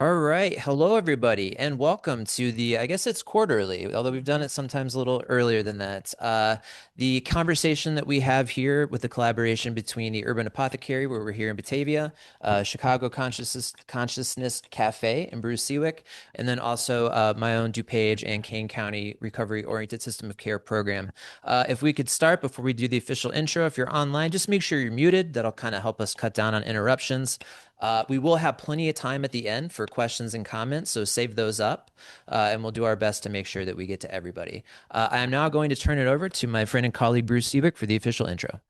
All right. Hello, everybody, and welcome to I guess it's quarterly, although we've done it sometimes a little earlier than that. The conversation that we have here with the collaboration between the Urban Apothecary, where we're here in Batavia, Chicago Consciousness Cafe in Bruce Seawick, and then also my own DuPage and Kane County Recovery Oriented System of Care program. If we could start before we do the official intro, if you're online, just make sure you're muted. That'll kind of help us cut down on interruptions. We will have plenty of time at the end for questions and comments, so save those up, and we'll do our best to make sure that we get to everybody. I am now going to turn it over to my friend and colleague Bruce Seawick for the official intro.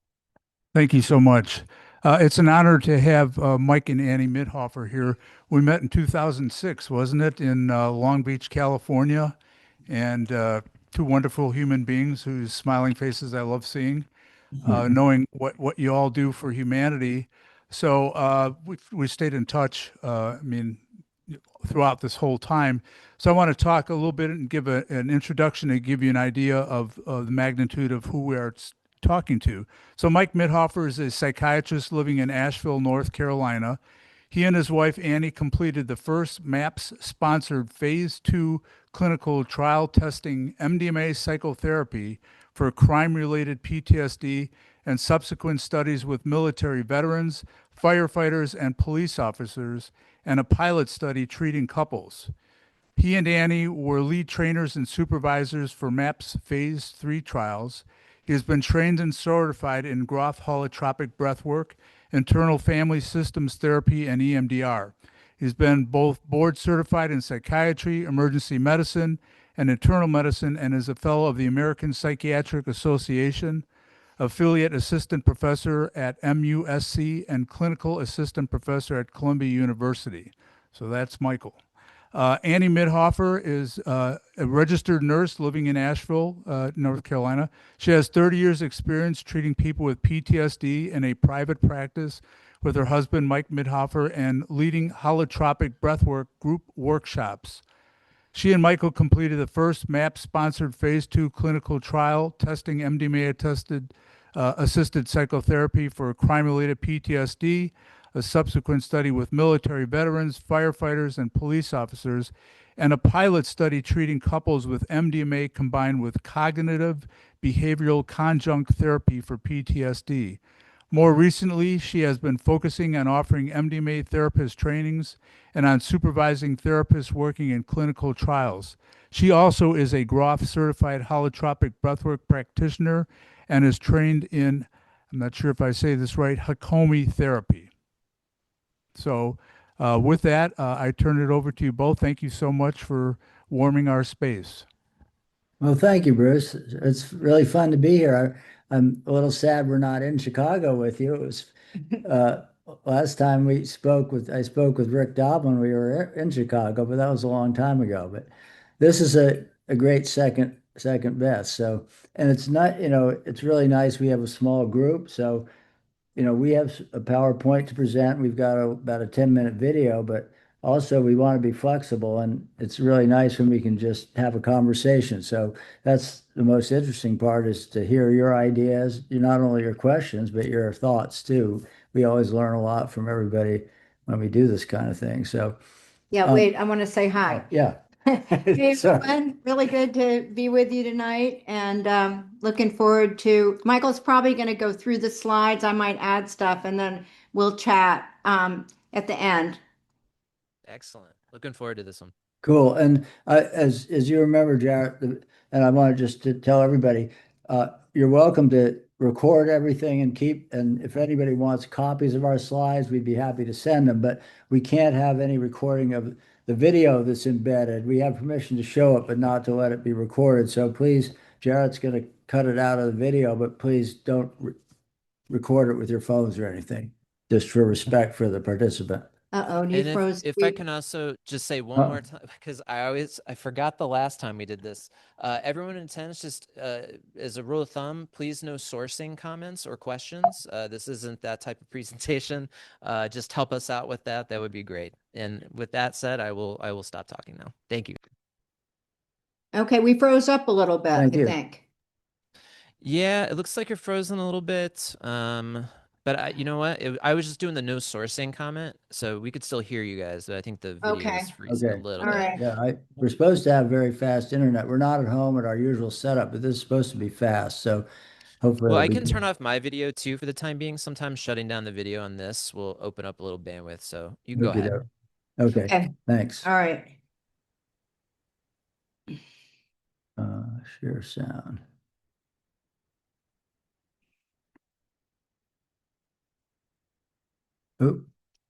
Thank you so much. It's an honor to have Mike and Annie Mithoefer here. We met in 2006, wasn't it, in Long Beach, California, and two wonderful human beings whose smiling faces I love seeing, knowing what you all do for humanity. So we stayed in touch. Throughout this whole time. So I want to talk a little bit and give an introduction to give you an idea of the magnitude of who we are talking to. So Mike Mithoefer is a psychiatrist living in Asheville, North Carolina. He and his wife Annie completed the first MAPS-sponsored phase 2 clinical trial testing MDMA psychotherapy for crime-related PTSD and subsequent studies with military veterans, firefighters, and police officers, and a pilot study treating couples. He and Annie were lead trainers and supervisors for MAPS Phase 3 trials. He has been trained and certified in Groff holotropic breathwork, internal family systems therapy, and EMDR. He's been both board certified in psychiatry, emergency medicine, and internal medicine, and is a fellow of the American Psychiatric Association, affiliate assistant professor at MUSC, and clinical assistant professor at Columbia University. So that's Michael. Annie Mithoefer is a registered nurse living in Asheville, North Carolina. She has 30 years experience treating people with PTSD in a private practice with her husband, Mike Mithoefer, and leading holotropic breathwork group workshops. She and Michael completed the first MAP-sponsored phase 2 clinical trial testing MDMA-assisted psychotherapy for crime-related PTSD, a subsequent study with military veterans, firefighters, and police officers, and a pilot study treating couples with MDMA combined with cognitive behavioral conjunct therapy for PTSD. More recently, she has been focusing on offering MDMA therapist trainings and on supervising therapists working in clinical trials. She also is a Groff certified holotropic breathwork practitioner and is trained in, I'm not sure if I say this right, Hakomi therapy. So, with that, I turn it over to you both. Thank you so much for warming our space. Well, thank you, Bruce. It's really fun to be here. I'm a little sad we're not in Chicago with you. It was uh, last time I spoke with Rick Doblin. We were in Chicago, but that was a long time ago. But this is a great second best. So, and it's not, it's really nice. We have a small group, so we have a PowerPoint to present. We've got about a 10-minute video, but also we want to be flexible, and it's really nice when we can just have a conversation. So that's the most interesting part, is to hear your ideas, not only your questions, but your thoughts too. We always learn a lot from everybody when we do this kind of thing. So, Yeah, wait, I want to say hi. yeah. Hey, Sorry. everyone. Really good to be with you tonight and looking forward to Michael's probably going to go through the slides. I might add stuff and then we'll chat at the end. Excellent. Looking forward to this one. Cool. And as you remember, Jarrett, and I want to just to tell everybody, you're welcome to record everything and and if anybody wants copies of our slides, we'd be happy to send them, but we can't have any recording of the video that's embedded. We have permission to show it, but not to let it be recorded. So please, Jarrett's going to cut it out of the video, but please don't record it with your phones or anything, just for respect for the participant. Uh-oh, and you And froze. if I can also just say one more time, because I forgot the last time we did this. Everyone attends, just as a rule of thumb, please no sourcing comments or questions. This isn't that type of presentation. Just help us out with that. That would be great. And with that said, I will stop talking now. Thank you. Okay, we froze up a little bit, Thank I you. think. Yeah, it looks like you're frozen a little bit. But you know what? I was just doing the no sourcing comment, so we could still hear you guys, but I think the video is Okay. freezing a Okay. little All bit. right. Yeah, we're supposed to have very fast internet. We're not at home at our usual setup, but this is supposed to be fast. So hopefully Well, it'll I be can turn good. off my video too for the time being. Sometimes shutting down the video on this will open up a little bandwidth, so you can go ahead. Okey-doke. Okay, Okay. thanks. All right. Share sound. Oh,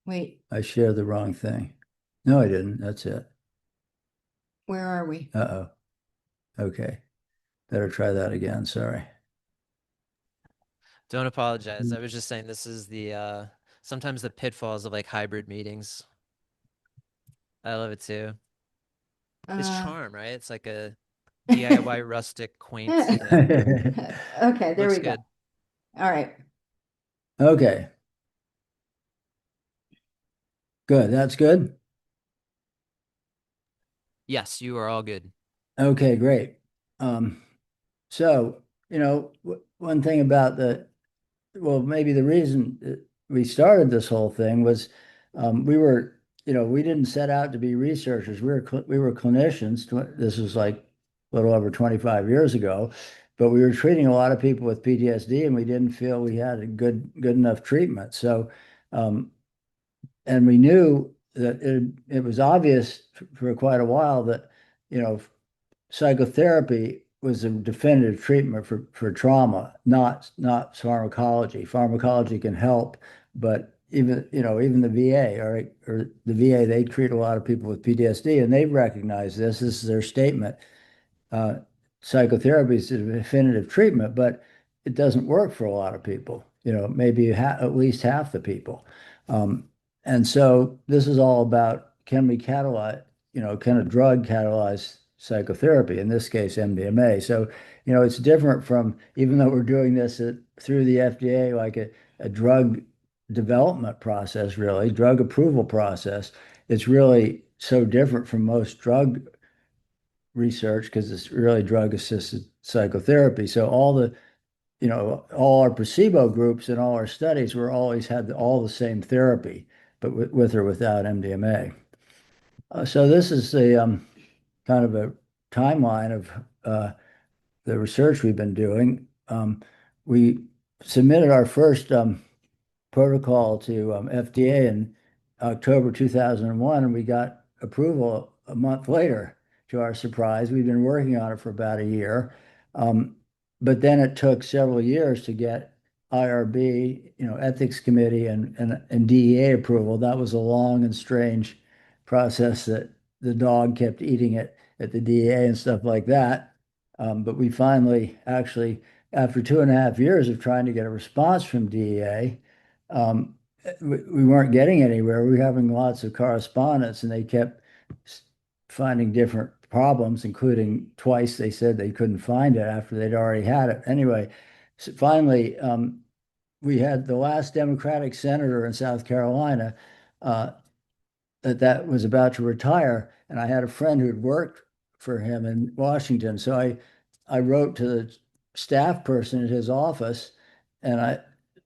Wait, I shared the wrong thing. No, I didn't. That's it. where are we? Uh-oh. Okay. Better try that again. Sorry. Don't apologize. I was just saying this is the sometimes the pitfalls of like hybrid meetings. I love it too. It's Uh, charm, right? It's like a DIY rustic quaint thing. okay, there Looks we go. good. All right. Okay, good. That's good. Yes, you are all good. Okay, great. Um, so, one thing about well, maybe the reason that we started this whole thing was we were, we didn't set out to be researchers. We were clinicians. This was like a little over 25 years ago, but we were treating a lot of people with PTSD, and we didn't feel we had a good enough treatment. So, um, and we knew that it was obvious for quite a while that, you know, psychotherapy was a definitive treatment for trauma, not pharmacology. Pharmacology can help, but even the VA, or the VA, they treat a lot of people with PTSD, and they recognize this. This is their statement. uh, Psychotherapy is a definitive treatment, but it doesn't work for a lot of people. Maybe at least half the people. Um, and so this is all about, can we catalyze, can a drug catalyze psychotherapy? In this case, MDMA. So, it's different from, even though we're doing this through the FDA, like a drug development process, really, drug approval process. It's really so different from most drug research because it's really drug assisted psychotherapy. So all our placebo groups and all our studies were always had all the same therapy, but with or without MDMA. So this is the kind of a timeline of the research we've been doing. We submitted our first protocol to FDA in October 2001, and we got approval a month later, to our surprise. We've been working on it for about a year. Um, but then it took several years to get IRB, ethics committee, and DEA approval. That was a long and strange process that the dog kept eating it at the DEA and stuff like that. But we finally, actually, after 2.5 years of trying to get a response from DEA, um, we weren't getting anywhere. We were having lots of correspondence, and they kept finding different problems, including twice they said they couldn't find it after they'd already had it. Anyway, so finally, we had the last Democratic senator in South Carolina uh, that was about to retire, and I had a friend who'd worked for him in Washington. So I wrote to the staff person at his office, and I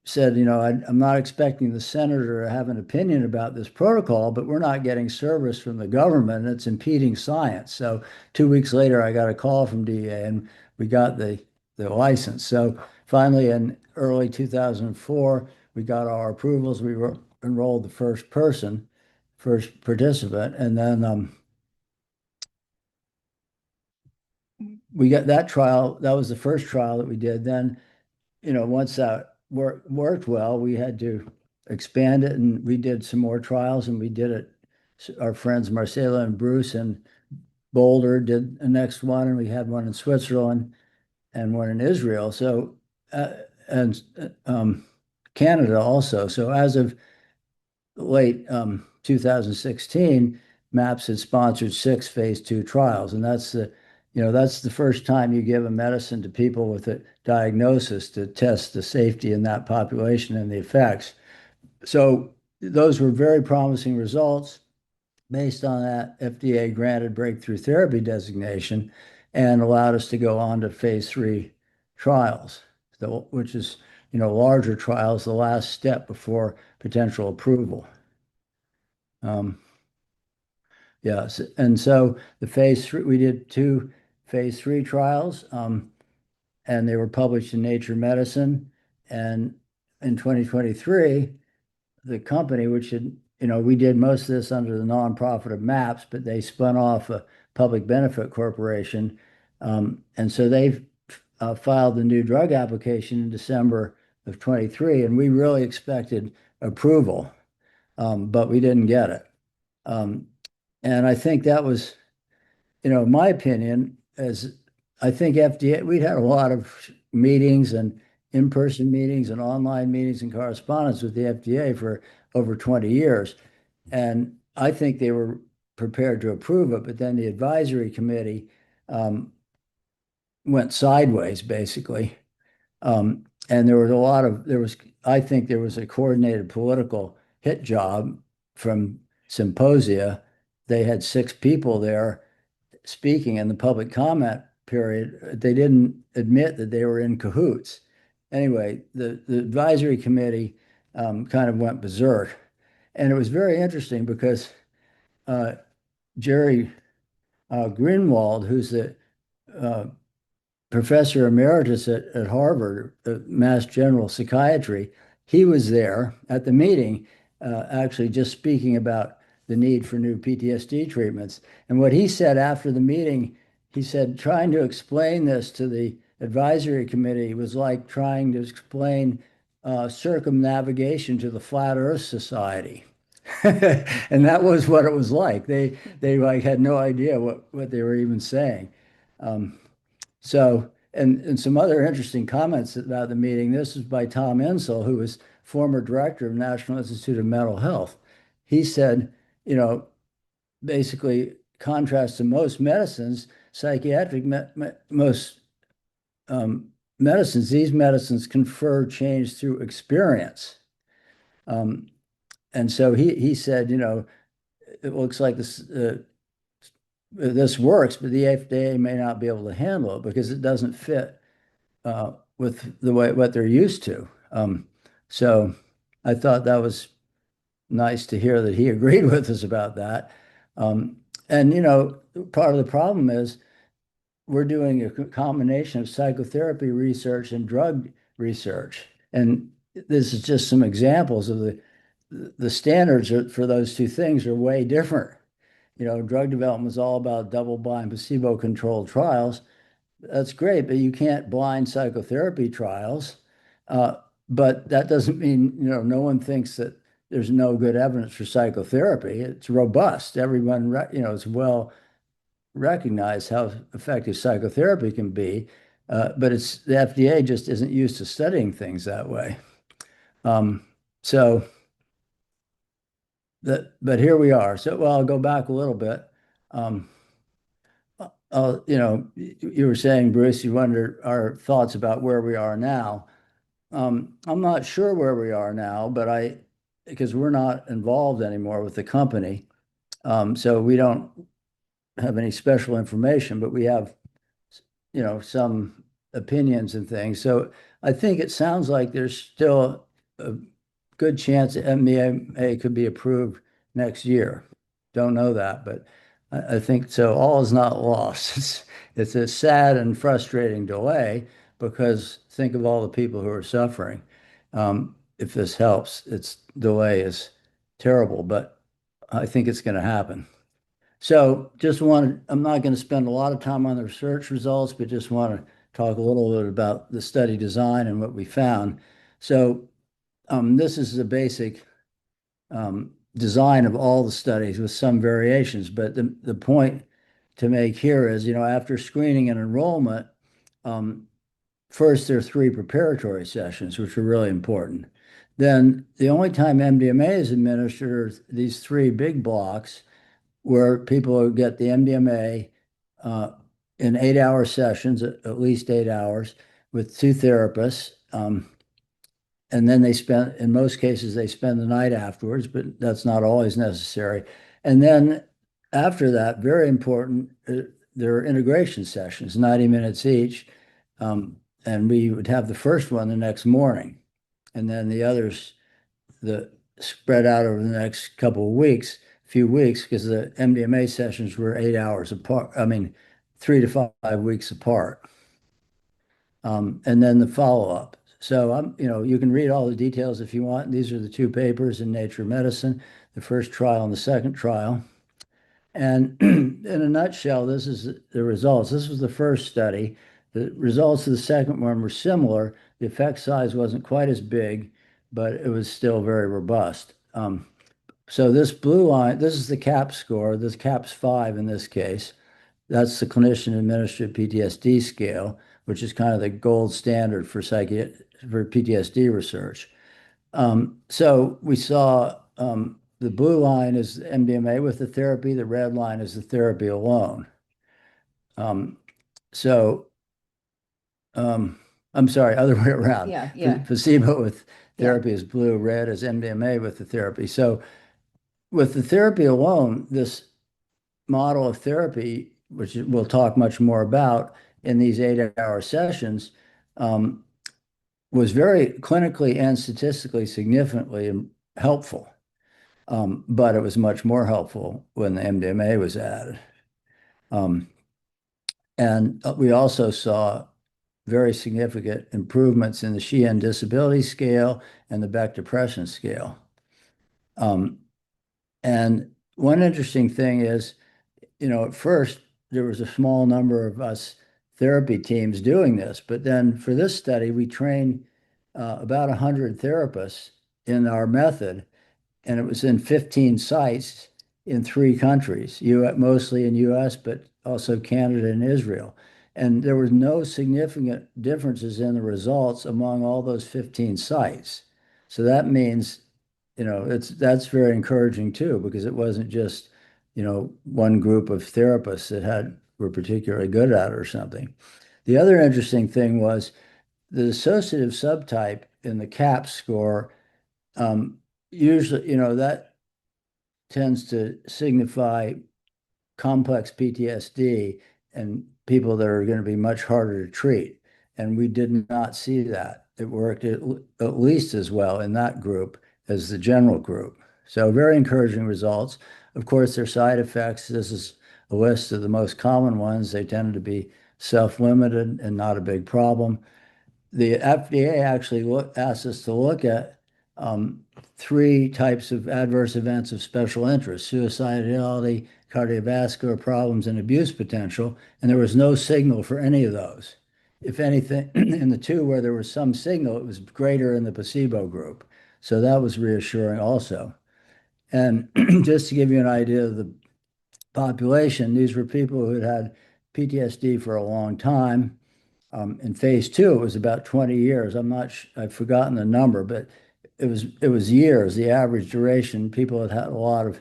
said, I'm not expecting the senator to have an opinion about this protocol, but we're not getting service from the government, and it's impeding science. So 2 weeks later, I got a call from DEA, and we got the license. So finally, in early 2004, we got our approvals. We enrolled the first participant, and then we got that trial. That was the first trial that we did. Then, once that worked well, we had to expand it, and we did some more trials, and we did it. Our friends Marcela and Bruce and Boulder did the next one, and we had one in Switzerland and one in Israel. So, and Canada also. So as of late 2016, MAPS had sponsored 6 phase 2 trials, and that's the first time you give a medicine to people with a diagnosis to test the safety in that population and the effects. So those were very promising results. Based on that, FDA granted breakthrough therapy designation and allowed us to go on to phase 3 trials, so, which is, larger trials, the last step before potential approval. Yes, and so the phase 3, we did 2 phase 3 trials, and they were published in Nature Medicine. And in 2023, the company, which had, we did most of this under the nonprofit of MAPS, but they spun off a public benefit corporation. And so they've filed the new drug application in December of 23, and we really expected approval, but we didn't get it. And I think that was, my opinion, as I think FDA, we'd had a lot of meetings and in-person meetings and online meetings and correspondence with the FDA for over 20 years. And I think they were prepared to approve it, but then the advisory committee went sideways, basically. And I think there was a coordinated political hit job from Symposia. They had 6 people there speaking in the public comment period. They didn't admit that they were in cahoots. Anyway, the advisory committee kind of went berserk. And it was very interesting because Jerry Greenwald, who's the professor emeritus at Harvard, Mass General Psychiatry, he was there at the meeting, actually just speaking about the need for new PTSD treatments. And what he said after the meeting, he said, trying to explain this to the advisory committee was like trying to explain circumnavigation to the Flat Earth Society. And that was what it was like. They like had no idea what they were even saying. And some other interesting comments about the meeting. This is by Tom Insel, who was former director of National Institute of Mental Health. He said, basically, contrast to most medicines, most medicines, these medicines confer change through experience. And so he said, it looks like this works, but the FDA may not be able to handle it because it doesn't fit with what they're used to. So I thought that was nice to hear that he agreed with us about that. And part of the problem is we're doing a combination of psychotherapy research and drug research. And this is just some examples of the standards for those 2 things are way different. Drug development is all about double-blind, placebo-controlled trials. That's great, but you can't blind psychotherapy trials. But that doesn't mean, no one thinks that there's no good evidence for psychotherapy. It's robust. Everyone, it's well recognized how effective psychotherapy can be. But the FDA just isn't used to studying things that way. But here we are. So, well, I'll go back a little bit. You were saying, Bruce, you wondered our thoughts about where we are now. I'm not sure where we are now, but because we're not involved anymore with the company, so we don't have any special information, but we have, some opinions and things. So I think it sounds like there's still a good chance that MDMA could be approved next year. Don't know that, but I think so. All is not lost. It's a sad and frustrating delay because think of all the people who are suffering. If this helps, its delay is terrible, but I think it's going to happen. So I'm not going to spend a lot of time on the research results, but just want to talk a little bit about the study design and what we found. So this is the basic design of all the studies with some variations. But the point to make here is, after screening and enrollment, first there are 3 preparatory sessions, which are really important. Then the only time MDMA is administered are these 3 big blocks where people get the MDMA in 8-hour sessions, at least 8 hours, with 2 therapists. And then in most cases, they spend the night afterwards, but that's not always necessary. And then after that, very important, there are integration sessions, 90 minutes each. And we would have the first one the next morning. and then the others the spread out over the next couple of weeks, few weeks, because the MDMA sessions were 8 hours apart. I mean, 3 to 5 weeks apart. And then the follow-up. So you can read all the details if you want. These are the two papers in Nature Medicine, the first trial and the second trial. And in a nutshell, this is the results. This was the first study. The results of the second one were similar. The effect size wasn't quite as big, but it was still very robust. So this blue line, this is the CAPS score. This CAPS 5 in this case. That's the clinician-administered PTSD scale, which is kind of the gold standard for PTSD research. So we saw the blue line is MDMA with the therapy. The red line is the therapy alone. So I'm sorry, other way around. Yeah. Placebo with therapy is blue, red is MDMA with the therapy. So with the therapy alone, this model of therapy, which we'll talk much more about in these 8-hour sessions, was very clinically and statistically significantly helpful. But it was much more helpful when the MDMA was added. And we also saw very significant improvements in the Sheehan Disability Scale and the Beck Depression Scale. And one interesting thing is, at first there was a small number of us therapy teams doing this, but then for this study, we trained about 100 therapists in our method, and it was in 15 sites in 3 countries, mostly in US, but also Canada and Israel. And there was no significant differences in the results among all those 15 sites. So that means, that's very encouraging too, because it wasn't just, one group of therapists that were particularly good at it or something. The other interesting thing was the dissociative subtype in the CAPS score. Usually, that tends to signify complex PTSD and people that are going to be much harder to treat. And we did not see that. It worked at least as well in that group as the general group. So very encouraging results. Of course, their side effects, this is a list of the most common ones. They tend to be self-limited and not a big problem. The FDA actually asked us to look at 3 types of adverse events of special interest: suicidality, cardiovascular problems, and abuse potential. And there was no signal for any of those. If anything, in the 2 where there was some signal, it was greater in the placebo group. So that was reassuring also. And just to give you an idea of the population, these were people who had PTSD for a long time. In phase 2, it was about 20 years. I've forgotten the number, but it was years, the average duration. People had a lot of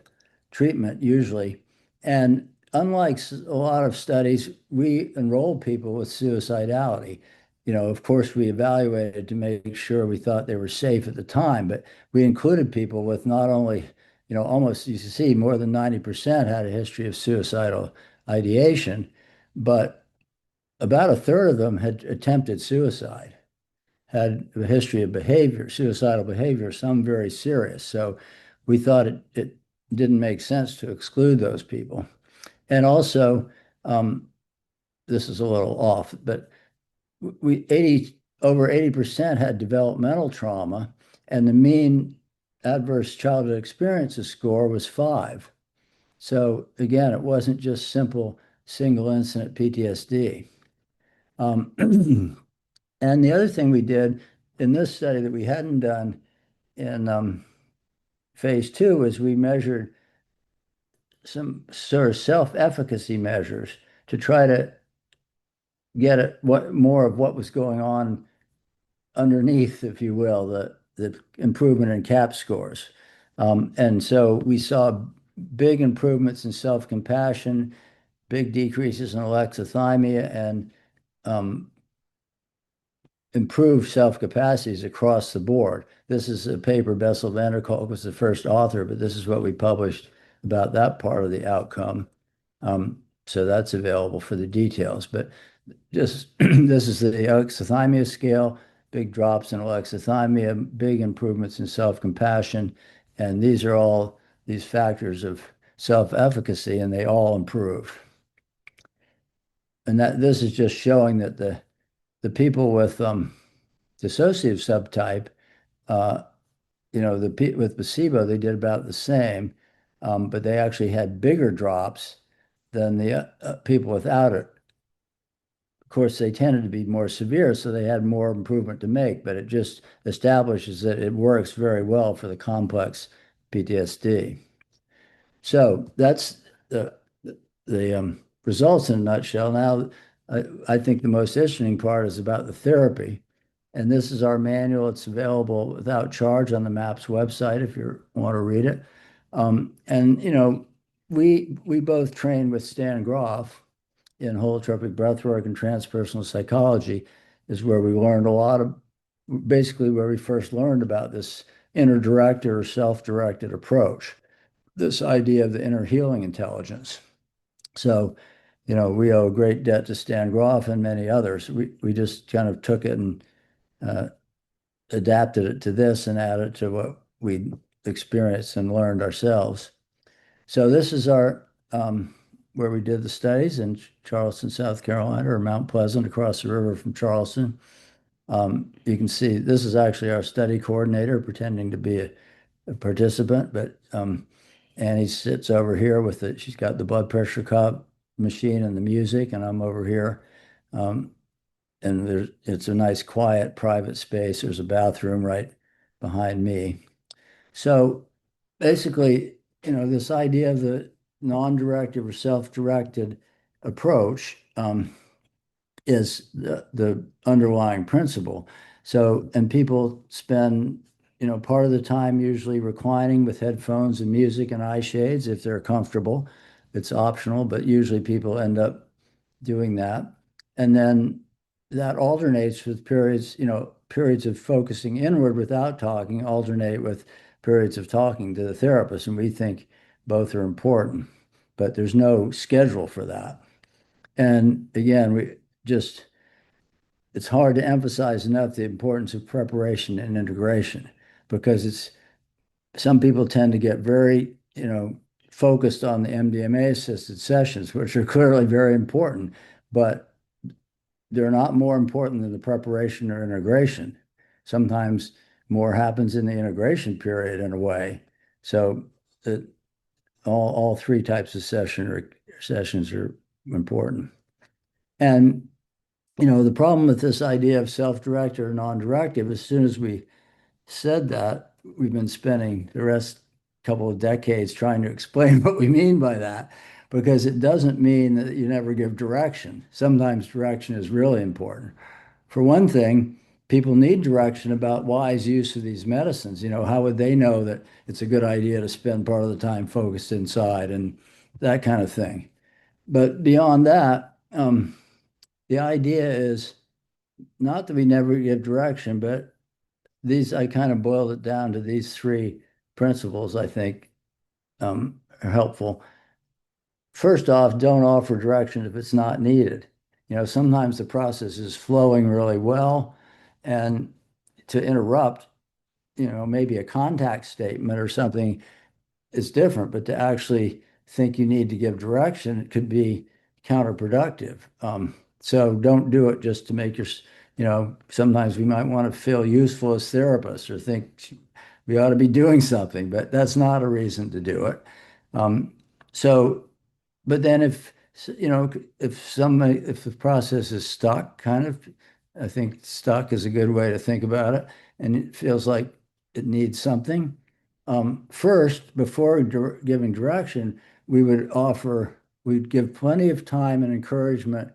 treatment usually. And unlike a lot of studies, we enrolled people with suicidality. Of course, we evaluated to make sure we thought they were safe at the time, but we included people with not only, almost, you see, more than 90% had a history of suicidal ideation, but about a third of them had attempted suicide, had a history of suicidal behavior, some very serious. So we thought it didn't make sense to exclude those people. And also, this is a little off, but over 80% had developmental trauma, and the mean adverse childhood experiences score was 5. So again, it wasn't just simple single incident PTSD. And the other thing we did in this study that we hadn't done in phase 2 is we measured some sort of self-efficacy measures to try to get at more of what was going on underneath, if you will, the improvement in CAP scores. And so we saw big improvements in self-compassion, big decreases in alexithymia, and improved self-capacities across the board. This is a paper Bessel van der Kolk was the first author, but this is what we published about that part of the outcome. So that's available for the details. But just this is the alexithymia scale. big drops in alexithymia, big improvements in self-compassion. And these are all these factors of self-efficacy, and they all improve. And that this is just showing that the people with dissociative subtype, uh, with placebo, they did about the same, but they actually had bigger drops than the people without it. Of course, they tended to be more severe, so they had more improvement to make, but it just establishes that it works very well for the complex PTSD. So that's the results in a nutshell. Now, I think the most interesting part is about the therapy. And this is our manual. It's available without charge on the MAPS website if you want to read it. We both trained with Stan Groff in holotropic breathwork and transpersonal psychology, is where we learned a lot of, basically where we first learned about this inner directed or self-directed approach, this idea of the inner healing intelligence. So, we owe a great debt to Stan Groff and many others. We just kind of took it and adapted it to this and added to what we experienced and learned ourselves. So this is our where we did the studies in Charleston, South Carolina, or Mount Pleasant, across the river from Charleston. You can see this is actually our study coordinator pretending to be a participant, but Annie sits over here with it. She's got the blood pressure cuff machine and the music, and I'm over here. And it's a nice, quiet, private space. There's a bathroom right behind me. So basically, this idea of the non-directive or self-directed approach is the underlying principle. So, and people spend, part of the time usually reclining with headphones and music and eye shades if they're comfortable. It's optional, but usually people end up doing that. And then that alternates with periods of focusing inward without talking, alternate with periods of talking to the therapist. And we think both are important, but there's no schedule for that. And again, it's hard to emphasize enough the importance of preparation and integration, because some people tend to get very, focused on the MDMA assisted sessions, which are clearly very important, but they're not more important than the preparation or integration. Sometimes more happens in the integration period in a way. So all three types of sessions are important. And the problem with this idea of self-directed or non-directive, as soon as we said that, we've been spending the rest couple of decades trying to explain what we mean by that, because it doesn't mean that you never give direction. Sometimes direction is really important. For one thing, people need direction about wise use of these medicines. How would they know that it's a good idea to spend part of the time focused inside and that kind of thing? But beyond that, the idea is not that we never give direction, but I kind of boiled it down to these three principles, I think, are helpful. First off, don't offer direction if it's not needed. Sometimes the process is flowing really well, and to interrupt, maybe a contact statement or something is different, but to actually think you need to give direction, it could be counterproductive. So don't do it just to make sometimes we might want to feel useful as therapists or think we ought to be doing something, but that's not a reason to do it. But then if the process is stuck, I think stuck is a good way to think about it, and it feels like it needs something. First, before giving direction, we'd give plenty of time and encouragement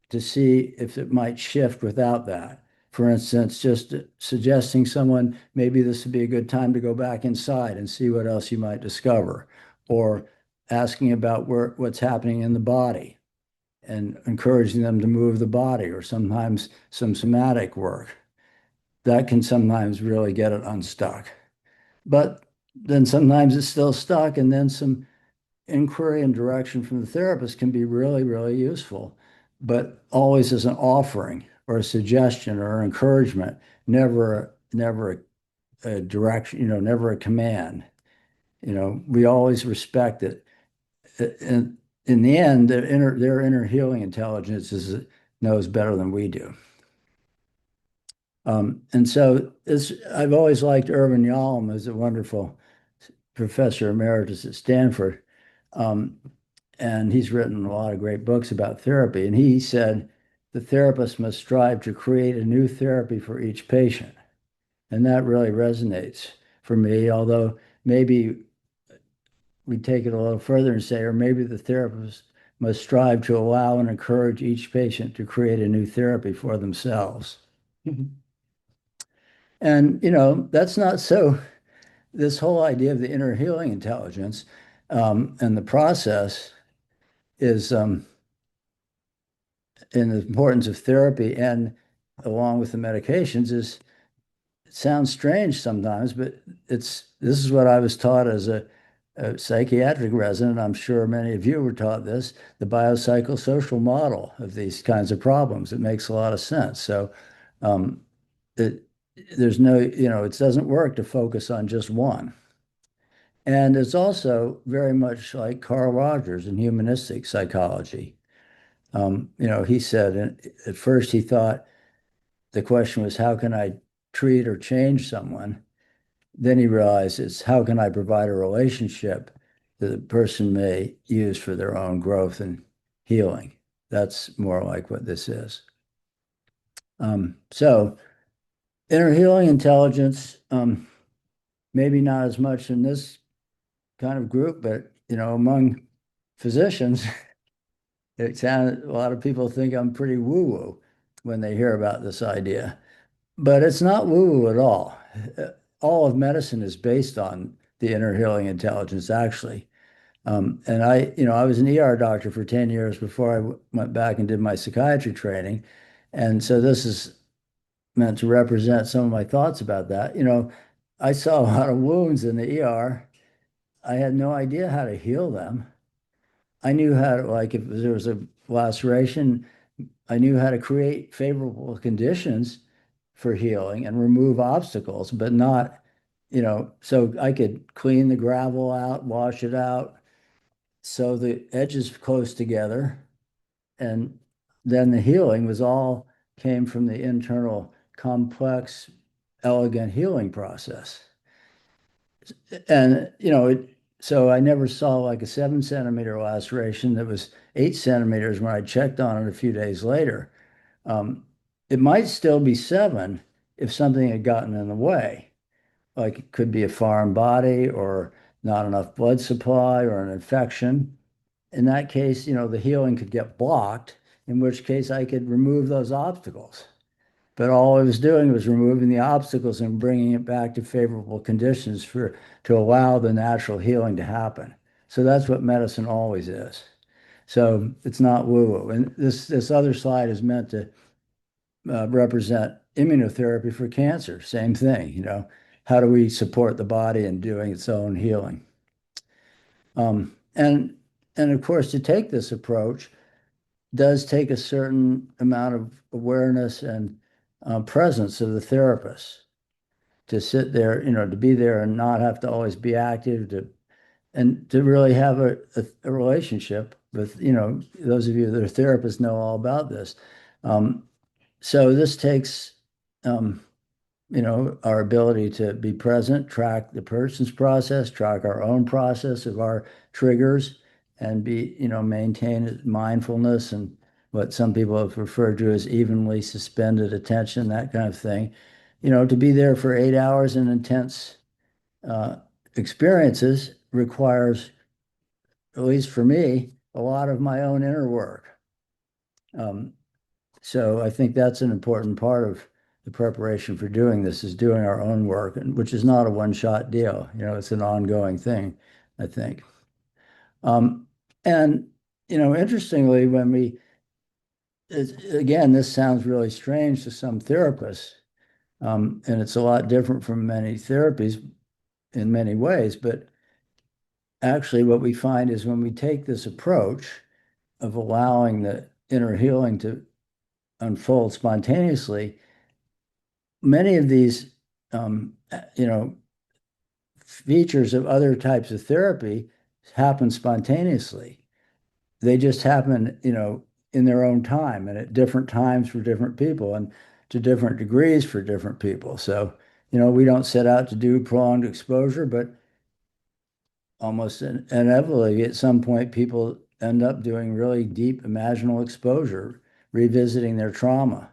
to see if it might shift without that. For instance, just suggesting someone, maybe this would be a good time to go back inside and see what else you might discover, or asking about what's happening in the body and encouraging them to move the body, or sometimes some somatic work. That can sometimes really get it unstuck. But then sometimes it's still stuck, and then some inquiry and direction from the therapist can be really, really useful, but always as an offering or a suggestion or encouragement, never a direction, never a command. We always respect it. In the end, their inner healing intelligence knows better than we do. And so I've always liked Irvin Yalom, who's a wonderful professor emeritus at Stanford. Um, and he's written a lot of great books about therapy. And he said the therapist must strive to create a new therapy for each patient. And that really resonates for me, although maybe we take it a little further and say, or maybe the therapist must strive to allow and encourage each patient to create a new therapy for themselves. And, that's not so. This whole idea of the inner healing intelligence and the process is in the importance of therapy and along with the medications is it sounds strange sometimes, but this is what I was taught as a psychiatric resident. I'm sure many of you were taught this, the biopsychosocial model of these kinds of problems. It makes a lot of sense. So um, it, there's no, it doesn't work to focus on just one. And it's also very much like Carl Rogers in humanistic psychology. He said at first he thought the question was, how can I treat or change someone? Then he realized it's how can I provide a relationship that the person may use for their own growth and healing. That's more like what this is. So inner healing intelligence, maybe not as much in this kind of group, but among physicians, a lot of people think I'm pretty woo-woo when they hear about this idea. But it's not woo-woo at all. All of medicine is based on the inner healing intelligence, actually. And I was an ER doctor for 10 years before I went back and did my psychiatry training. And so this is meant to represent some of my thoughts about that. I saw a lot of wounds in the ER. I had no idea how to heal them. I knew how to, like, if there was a laceration, I knew how to create favorable conditions for healing and remove obstacles, but not, so I could clean the gravel out, wash it out, so the edges close together. And then the healing was all came from the internal complex, elegant healing process. And, so I never saw like a 7 centimeter laceration that was 8 centimeters when I checked on it a few days later. It might still be 7 if something had gotten in the way, like it could be a foreign body or not enough blood supply or an infection. In that case, the healing could get blocked, in which case I could remove those obstacles. But all I was doing was removing the obstacles and bringing it back to favorable conditions to allow the natural healing to happen. So that's what medicine always is. So it's not woo-woo. And this other slide is meant to represent immunotherapy for cancer. Same thing, how do we support the body in doing its own healing? And of course, to take this approach does take a certain amount of awareness and presence of the therapist to sit there, to be there and not have to always be active and to really have a relationship with, those of you that are therapists know all about this. So this takes, our ability to be present, track the person's process, track our own process of our triggers, and maintain mindfulness and what some people have referred to as evenly suspended attention, that kind of thing. To be there for 8 hours in intense experiences requires, at least for me, a lot of my own inner work. So I think that's an important part of the preparation for doing this is doing our own work, which is not a one-shot deal. It's an ongoing thing, I think. And, interestingly, again, this sounds really strange to some therapists, and it's a lot different from many therapies in many ways, but actually what we find is when we take this approach of allowing the inner healing to unfold spontaneously, many of these, features of other types of therapy happen spontaneously. They just happen, in their own time and at different times for different people and to different degrees for different people. So, we don't set out to do prolonged exposure, but almost inevitably at some point people end up doing really deep imaginal exposure, revisiting their trauma.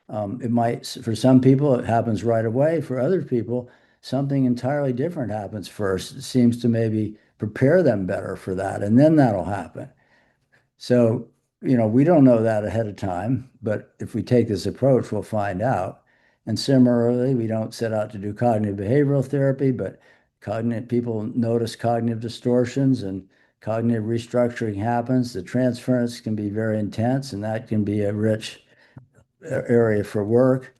It might, for some people, it happens right away. For other people, something entirely different happens first. It seems to maybe prepare them better for that, and then that'll happen. So, we don't know that ahead of time, but if we take this approach, we'll find out. And similarly, we don't set out to do cognitive behavioral therapy, but cognitive people notice cognitive distortions and cognitive restructuring happens. The transference can be very intense, and that can be a rich area for work.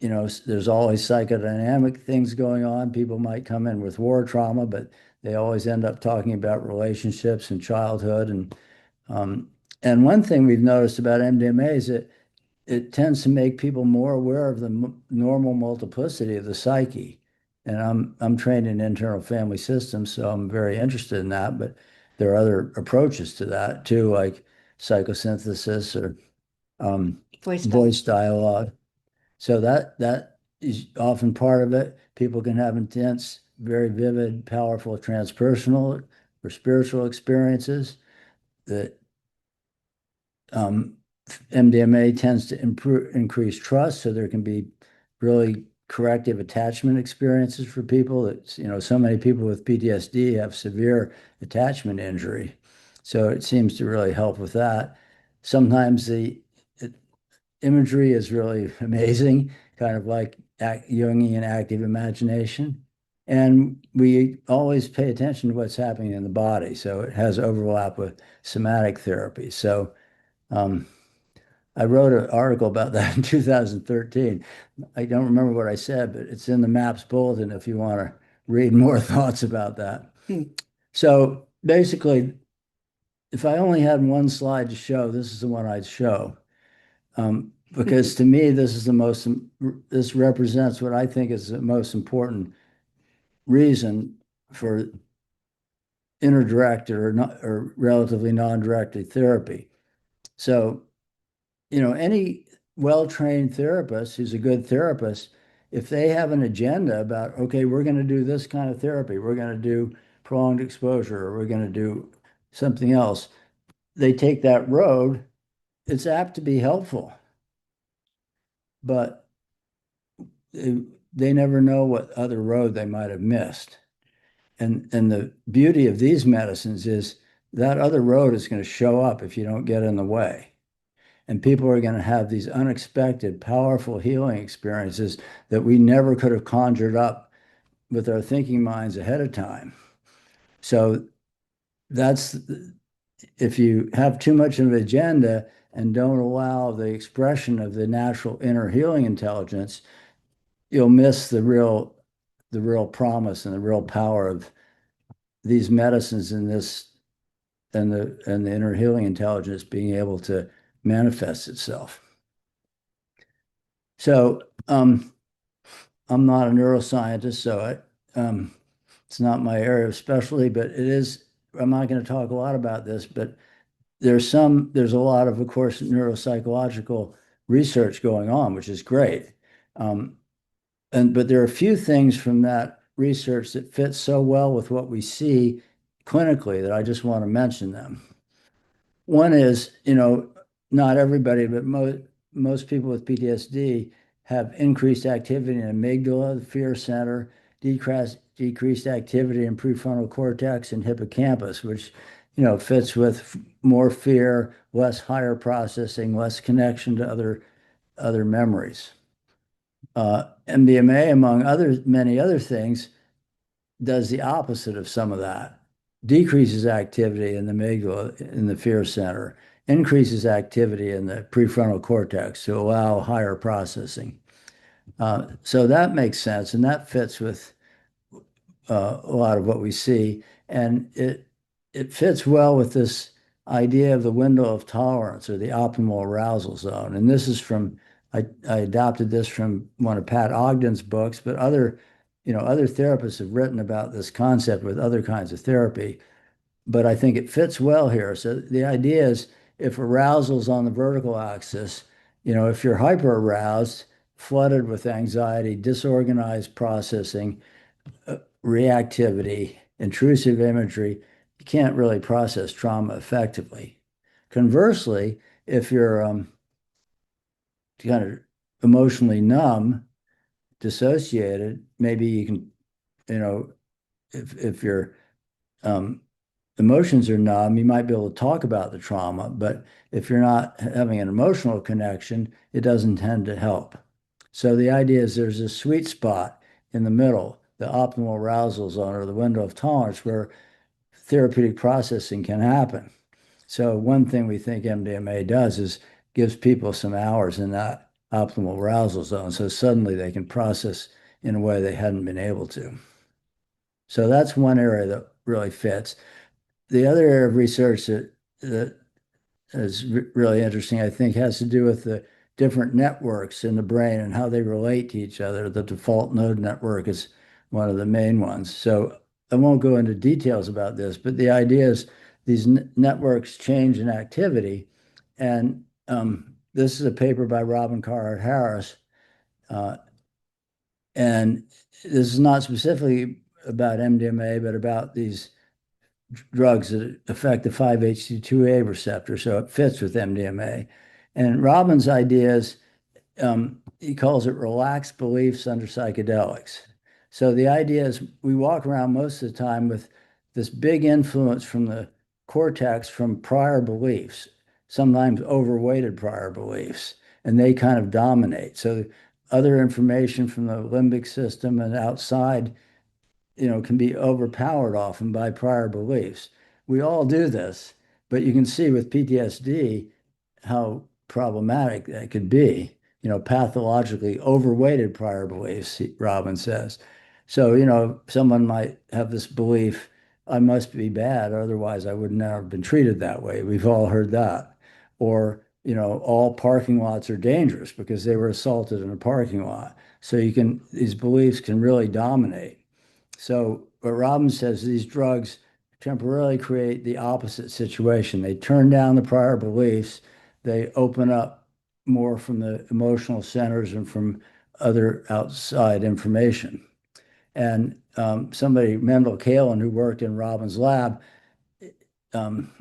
There's always psychodynamic things going on. People might come in with war trauma, but they always end up talking about relationships and childhood. And one thing we've noticed about MDMA is that it tends to make people more aware of the normal multiplicity of the psyche. And I'm trained in internal family systems, so I'm very interested in that. But there are other approaches to that too, like psychosynthesis or voice dialogue. So that is often part of it. People can have intense, very vivid, powerful transpersonal or spiritual experiences that MDMA tends to increase trust. So there can be really corrective attachment experiences for people that, so many people with PTSD have severe attachment injury. So it seems to really help with that. Sometimes the imagery is really amazing, kind of like Jungian active imagination. And we always pay attention to what's happening in the body. So it has overlap with somatic therapy. So I wrote an article about that in 2013. I don't remember what I said, but it's in the MAPS bulletin if you want to read more thoughts about that. So basically, if I only had one slide to show, this is the one I'd show. Because to me, this represents what I think is the most important reason for interdirected or relatively non-directed therapy. So, any well-trained therapist who's a good therapist, if they have an agenda about, okay, we're going to do this kind of therapy, we're going to do prolonged exposure, or we're going to do something else, they take that road, it's apt to be helpful. But they never know what other road they might have missed. And the beauty of these medicines is that other road is going to show up if you don't get in the way. And people are going to have these unexpected, powerful healing experiences that we never could have conjured up with our thinking minds ahead of time. So if you have too much of an agenda and don't allow the expression of the natural inner healing intelligence, you'll miss the real promise and the real power of these medicines and the inner healing intelligence being able to manifest itself. So I'm not a neuroscientist, so it's not my area of specialty, but it is. I'm not going to talk a lot about this, but there's a lot of course, neuropsychological research going on, which is great. But there are a few things from that research that fit so well with what we see clinically that I just want to mention them. One is, not everybody, but most people with PTSD have increased activity in amygdala, the fear center, decreased activity in prefrontal cortex and hippocampus, which, fits with more fear, less higher processing, less connection to other memories. MDMA, among many other things, does the opposite of some of that. Decreases activity in the amygdala, in the fear center, increases activity in the prefrontal cortex to allow higher processing. So that makes sense, and that fits with a lot of what we see. And it fits well with this idea of the window of tolerance or the optimal arousal zone. And this is from I adopted this from one of Pat Ogden's books, but other therapists have written about this concept with other kinds of therapy, but I think it fits well here. So the idea is if arousal is on the vertical axis, if you're hyper aroused, flooded with anxiety, disorganized processing, reactivity, intrusive imagery, you can't really process trauma effectively. Conversely, if you're kind of emotionally numb, dissociated, maybe you can, if your um, emotions are numb, you might be able to talk about the trauma, but if you're not having an emotional connection, it doesn't tend to help. So the idea is there's a sweet spot in the middle, the optimal arousal zone or the window of tolerance where therapeutic processing can happen. So one thing we think MDMA does is gives people some hours in that optimal arousal zone. So suddenly they can process in a way they hadn't been able to. So that's one area that really fits. The other area of research that is really interesting, I think, has to do with the different networks in the brain and how they relate to each other. The default node network is one of the main ones. So I won't go into details about this, but the idea is these networks change in activity. And this is a paper by Robin Carhart Harris. Uh, and this is not specifically about MDMA, but about these drugs that affect the 5-HT2A receptor, so it fits with MDMA. And Robin's idea is, he calls it relaxed beliefs under psychedelics. So the idea is we walk around most of the time with this big influence from the cortex from prior beliefs, sometimes overweighted prior beliefs, and they kind of dominate. So other information from the limbic system and outside can be overpowered often by prior beliefs. We all do this, but you can see with PTSD how problematic that could be, pathologically overweighted prior beliefs, Robin says. So, someone might have this belief, I must be bad, otherwise I would never have been treated that way. We've all heard that. Or, all parking lots are dangerous because they were assaulted in a parking lot. So these beliefs can really dominate. So what Robin says, these drugs temporarily create the opposite situation. They turn down the prior beliefs. They open up more from the emotional centers and from other outside information. And Mendel Kaelin, who worked in Robin's lab, um,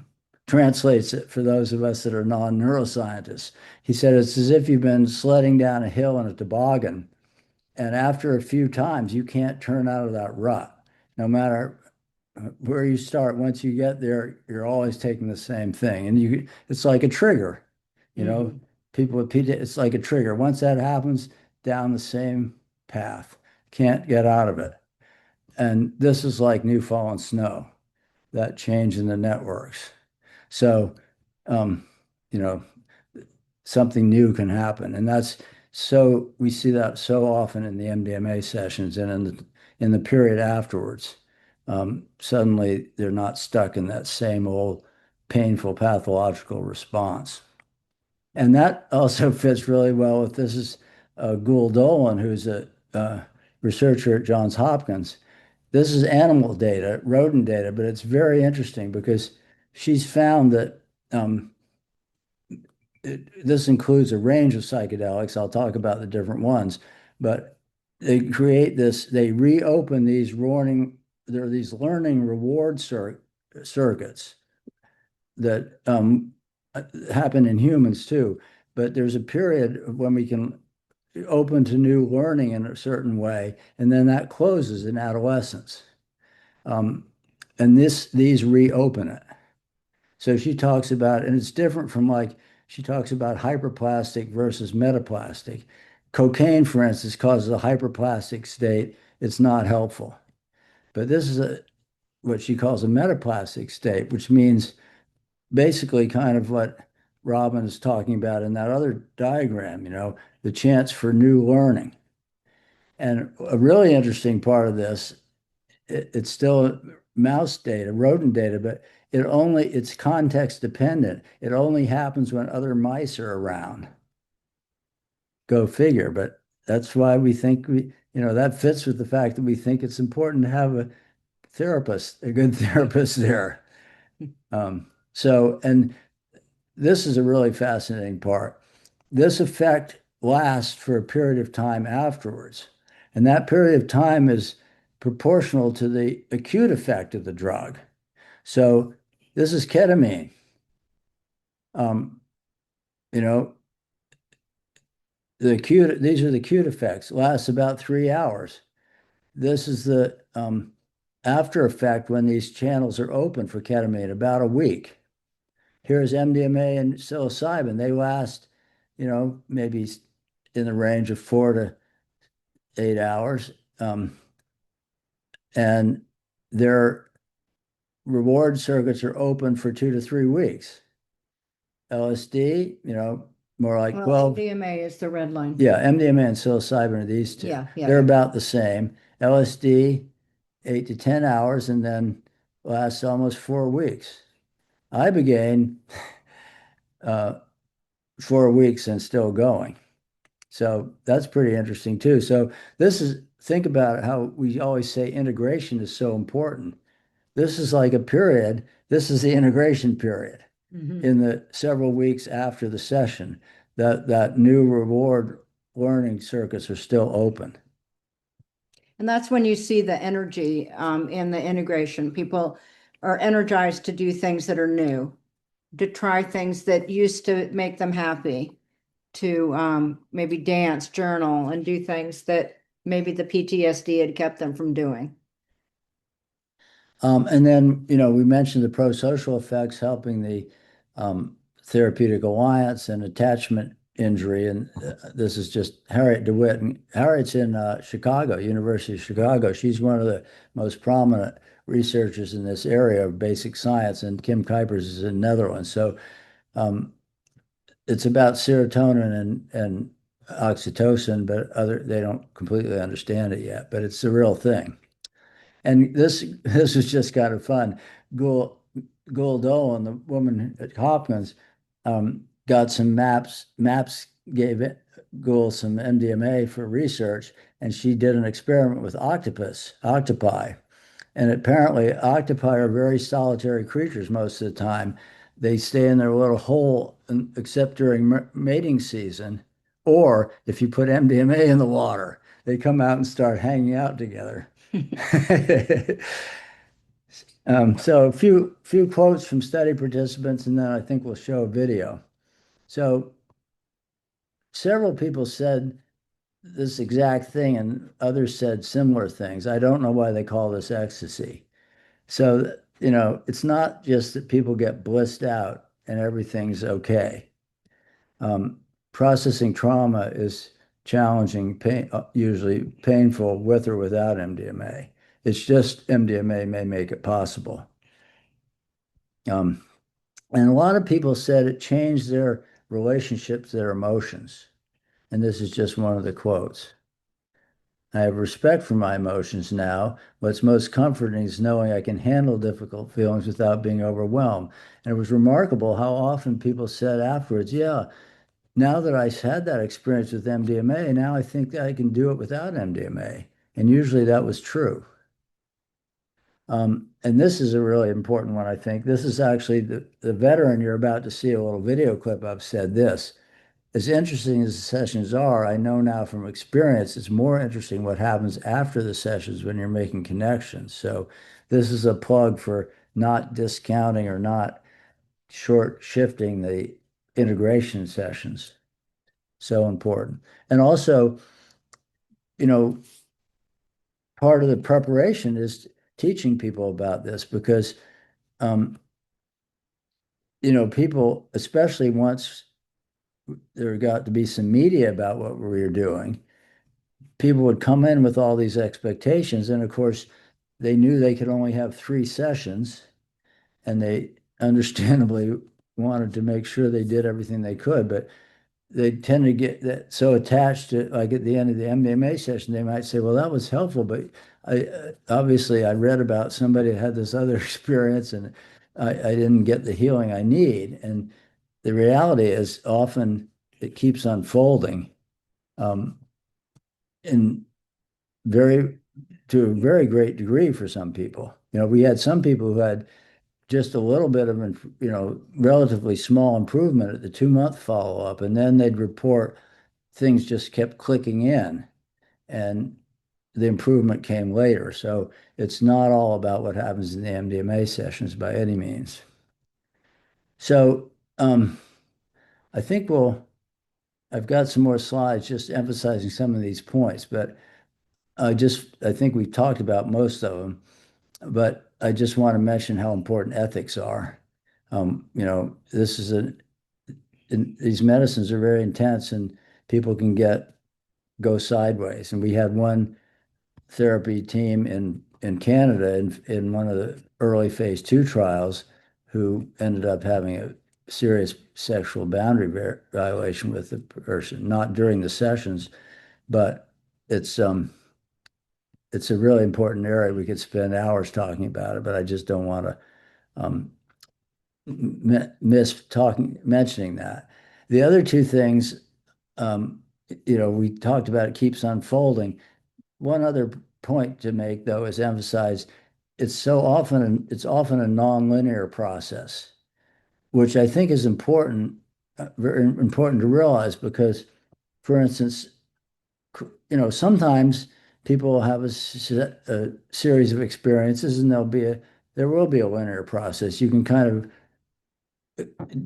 translates it for those of us that are non-neuroscientists. He said, it's as if you've been sledding down a hill in a toboggan, and after a few times, you can't turn out of that rut. No matter where you start, once you get there, you're always taking the same thing. And it's like a trigger, people with PT, it's like a trigger. Once that happens, down the same path, can't get out of it. And this is like new fallen snow, that change in the networks. So, um, you know, something new can happen. And we see that so often in the MDMA sessions and in the period afterwards. Suddenly they're not stuck in that same old painful pathological response. And that also fits really well with this is Gould Dolan, who's a researcher at Johns Hopkins. This is animal data, rodent data, but it's very interesting because she's found that this includes a range of psychedelics. I'll talk about the different ones, but they reopen these learning reward circuits that happen in humans too. But there's a period when we can open to new learning in a certain way, and then that closes in adolescence. And these reopen it. So she talks about, and it's different from she talks about hyperplastic versus metaplastic. Cocaine, for instance, causes a hyperplastic state. It's not helpful. But this is what she calls a metaplastic state, which means basically kind of what Robin is talking about in that other diagram, the chance for new learning. And a really interesting part of this, it's still mouse data, rodent data, but it's context dependent. It only happens when other mice are around. Go figure. But that's why we think that fits with the fact that we think it's important to have a therapist, a good therapist there. And this is a really fascinating part. This effect lasts for a period of time afterwards. And that period of time is proportional to the acute effect of the drug. So this is ketamine. Um, you know, these are the acute effects, lasts about 3 hours. This is the after effect when these channels are open for ketamine, about a week. Here's MDMA and psilocybin. They last, maybe in the range of 4 to 8 hours. And their reward circuits are open for 2 to 3 weeks. LSD, more like Well, 12. MDMA is the red line. Yeah, MDMA and psilocybin are these two. Yeah, yeah, They're yeah. about the same. LSD, 8 to 10 hours, and then lasts almost 4 weeks. Ibogaine, 4 weeks and still going. So that's pretty interesting too. So think about how we always say integration is so important. This is like a period. This is the integration period in the several weeks after the session. That new reward learning circuits are still open. And that's when you see the energy in the integration. People are energized to do things that are new, to try things that used to make them happy, to maybe dance, journal, and do things that maybe the PTSD had kept them from doing. And then, we mentioned the pro-social effects helping the therapeutic alliance and attachment injury. And this is just Harriet DeWitt. And Harriet's in Chicago, University of Chicago. She's one of the most prominent researchers in this area of basic science. And Kim Kuipers is in Netherlands. So it's about serotonin and oxytocin, but they don't completely understand it yet. But it's the real thing. And this was just kind of fun. Gould Dolan, the woman at Hopkins, got some maps. Maps gave Gould some MDMA for research, and she did an experiment with octopi. And apparently, octopi are very solitary creatures most of the time. They stay in their little hole, except during mating season, or if you put MDMA in the water, they come out and start hanging out together. So a few quotes from study participants, and then I think we'll show a video. So several people said this exact thing, and others said similar things. I don't know why they call this ecstasy. So, it's not just that people get blissed out and everything's okay. Processing trauma is challenging, usually painful with or without MDMA. It's just MDMA may make it possible. And a lot of people said it changed their relationship to their emotions. And this is just one of the quotes. I have respect for my emotions now. What's most comforting is knowing I can handle difficult feelings without being overwhelmed. And it was remarkable how often people said afterwards, yeah, now that I had that experience with MDMA, now I think that I can do it without MDMA. And usually that was true. And this is a really important one, I think. This is actually the veteran you're about to see a little video clip of said this. As interesting as the sessions are, I know now from experience, it's more interesting what happens after the sessions when you're making connections. So this is a plug for not discounting or not short shifting the integration sessions. So important. And also, part of the preparation is teaching people about this because, people, especially once there got to be some media about what we were doing, people would come in with all these expectations. And of course, they knew they could only have 3 sessions, and they understandably wanted to make sure they did everything they could. But they tend to get that so attached to, like at the end of the MDMA session, they might say, well, that was helpful, but obviously I read about somebody that had this other experience and I didn't get the healing I need. And the reality is often it keeps unfolding um, in very to a very great degree for some people. We had some people who had just a little bit of, relatively small improvement at the 2-month follow-up, and then they'd report things just kept clicking in, and the improvement came later. So it's not all about what happens in the MDMA sessions by any means. So I think I've got some more slides just emphasizing some of these points, but I think we've talked about most of them, but I just want to mention how important ethics are. This is these medicines are very intense, and people can go sideways. And we had one therapy team in Canada in one of the early phase 2 trials who ended up having a serious sexual boundary violation with the person, not during the sessions, but it's it's a really important area. We could spend hours talking about it, but I just don't want to um, mentioning that. The other two things, um, we talked about, it keeps unfolding. One other point to make, though, is emphasize it's often a nonlinear process, which I think is important, very important to realize because, for instance, sometimes people will have a series of experiences, and there will be a linear process. You can kind of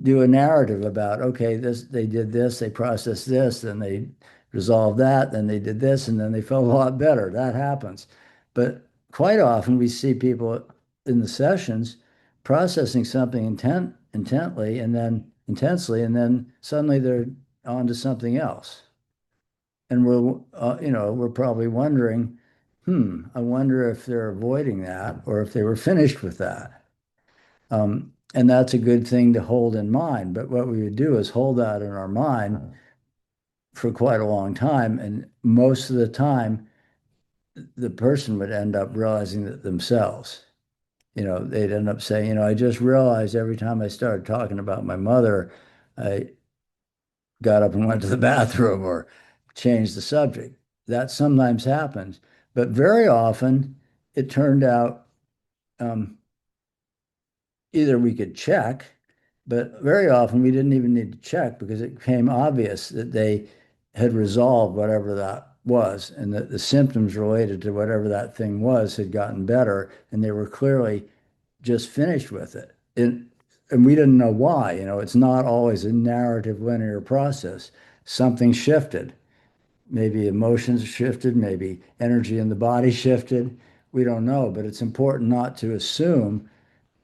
do a narrative about, okay, they did this, they processed this, then they resolved that, then they did this, and then they felt a lot better. That happens. But quite often we see people in the sessions processing something intently and then intensely, and then suddenly they're on to something else. And we're probably wondering, I wonder if they're avoiding that or if they were finished with that. And that's a good thing to hold in mind. But what we would do is hold that in our mind for quite a long time. And most of the time, the person would end up realizing that themselves. They'd end up saying, I just realized every time I started talking about my mother, I got up and went to the bathroom or changed the subject. That sometimes happens. But very often, it turned out um, either we could check, but very often we didn't even need to check because it became obvious that they had resolved whatever that was, and that the symptoms related to whatever that thing was had gotten better, and they were clearly just finished with it. And we didn't know why. It's not always a narrative linear process. Something shifted. Maybe emotions shifted, maybe energy in the body shifted. We don't know, but it's important not to assume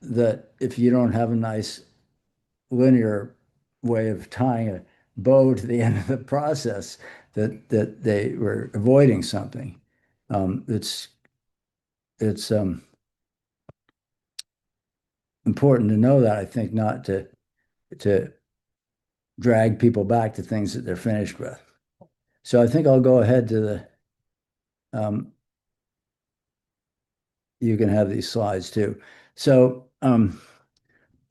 that if you don't have a nice linear way of tying a bow to the end of the process, that they were avoiding something. It's important to know that, I think, not to drag people back to things that they're finished with. So I think I'll go ahead to you can have these slides too. So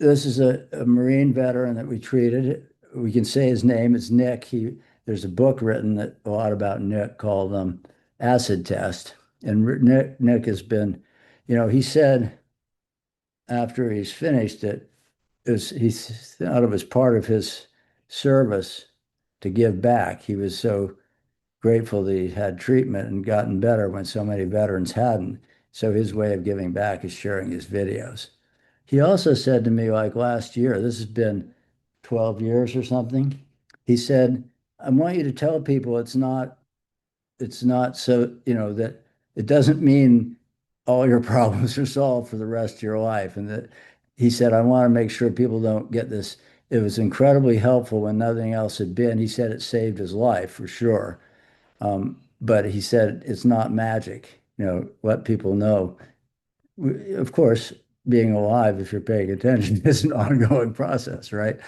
this is a Marine veteran that we treated. We can say his name. It's Nick. There's a book written a lot about Nick called Acid Test. And Nick has been, he said after he's finished it, he thought it was part of his service to give back. He was so grateful that he had treatment and gotten better when so many veterans hadn't. So his way of giving back is sharing his videos. He also said to me, like last year, this has been 12 years or something. He said, I want you to tell people it's not so, that it doesn't mean all your problems are solved for the rest of your life. And that he said, I want to make sure people don't get this. It was incredibly helpful when nothing else had been. He said it saved his life for sure. But he said it's not magic, let people know. Of course, being alive, if you're paying attention, is an ongoing process, right?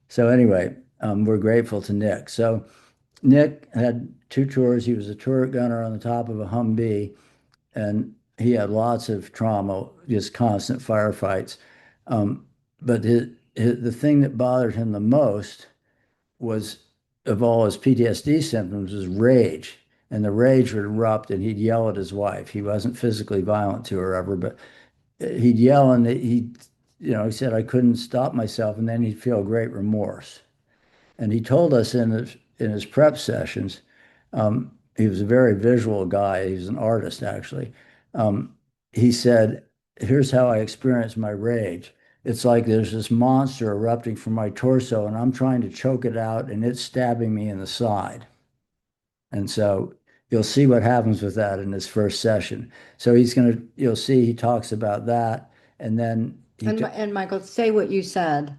So anyway, we're grateful to Nick. So Nick had 2 tours. He was a turret gunner on the top of a Humvee, and he had lots of trauma, just constant firefights. But the thing that bothered him the most was of all his PTSD symptoms was rage. And the rage would erupt and he'd yell at his wife. He wasn't physically violent to her ever, but he'd yell and he said, I couldn't stop myself. And then he'd feel great remorse. And he told us in his prep sessions, he was a very visual guy. He was an artist, actually. Um, he said, here's how I experience my rage. It's like there's this monster erupting from my torso, and I'm trying to choke it out, and it's stabbing me in the side. And so you'll see what happens with that in his first session. So you'll see he talks about that. And then And Michael, say what you said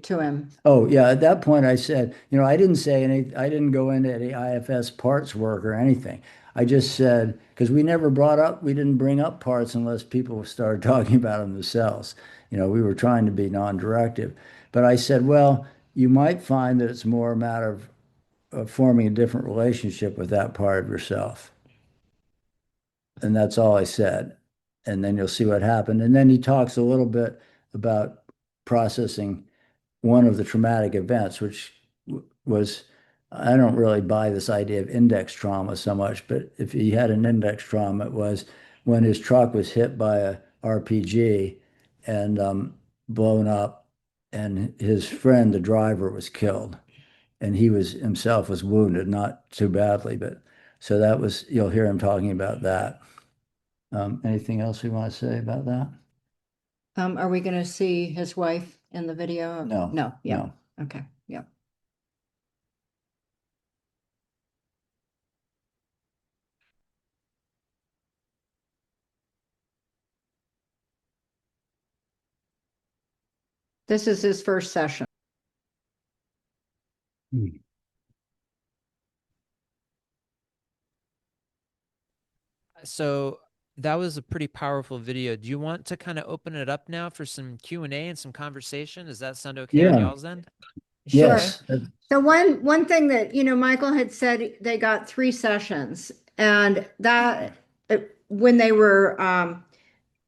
to him. oh yeah, at that point I said, I didn't go into any IFS parts work or anything. I just said, because we didn't bring up parts unless people started talking about them themselves. We were trying to be non-directive. But I said, well, you might find that it's more a matter of forming a different relationship with that part of yourself. And that's all I said. And then you'll see what happened. And then he talks a little bit about processing one of the traumatic events, which was, I don't really buy this idea of index trauma so much, but if he had an index trauma, it was when his truck was hit by a RPG and blown up, and his friend, the driver, was killed, and he was himself was wounded, not too badly, but so you'll hear him talking about that. Anything else we want to say about that? Are we going to see his wife in the video? No, No, yeah, no. okay, yeah. This is his first session. Hmm. So that was a pretty powerful video. Do you want to kind of open it up now for some Q&A and some conversation? Does that sound okay on Yeah, y'all's end? Sure. yes. So one thing that, Michael had said they got 3 sessions, and that when they were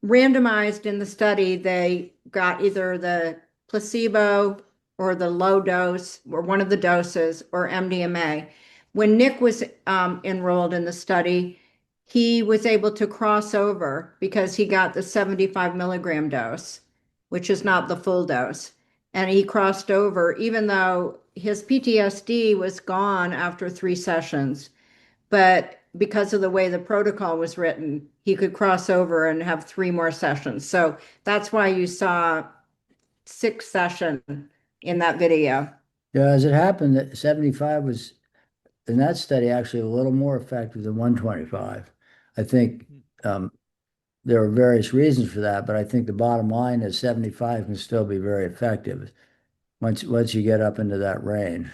randomized in the study, they got either the placebo or the low dose or one of the doses or MDMA. When Nick was enrolled in the study, he was able to cross over because he got the 75 milligram dose, which is not the full dose. And he crossed over, even though his PTSD was gone after 3 sessions. But because of the way the protocol was written, he could cross over and have 3 more sessions. So that's why you saw 6 sessions in that video. Yeah, as it happened, that 75 was in that study actually a little more effective than 125. I think there are various reasons for that, but I think the bottom line is 75 can still be very effective once you get up into that range.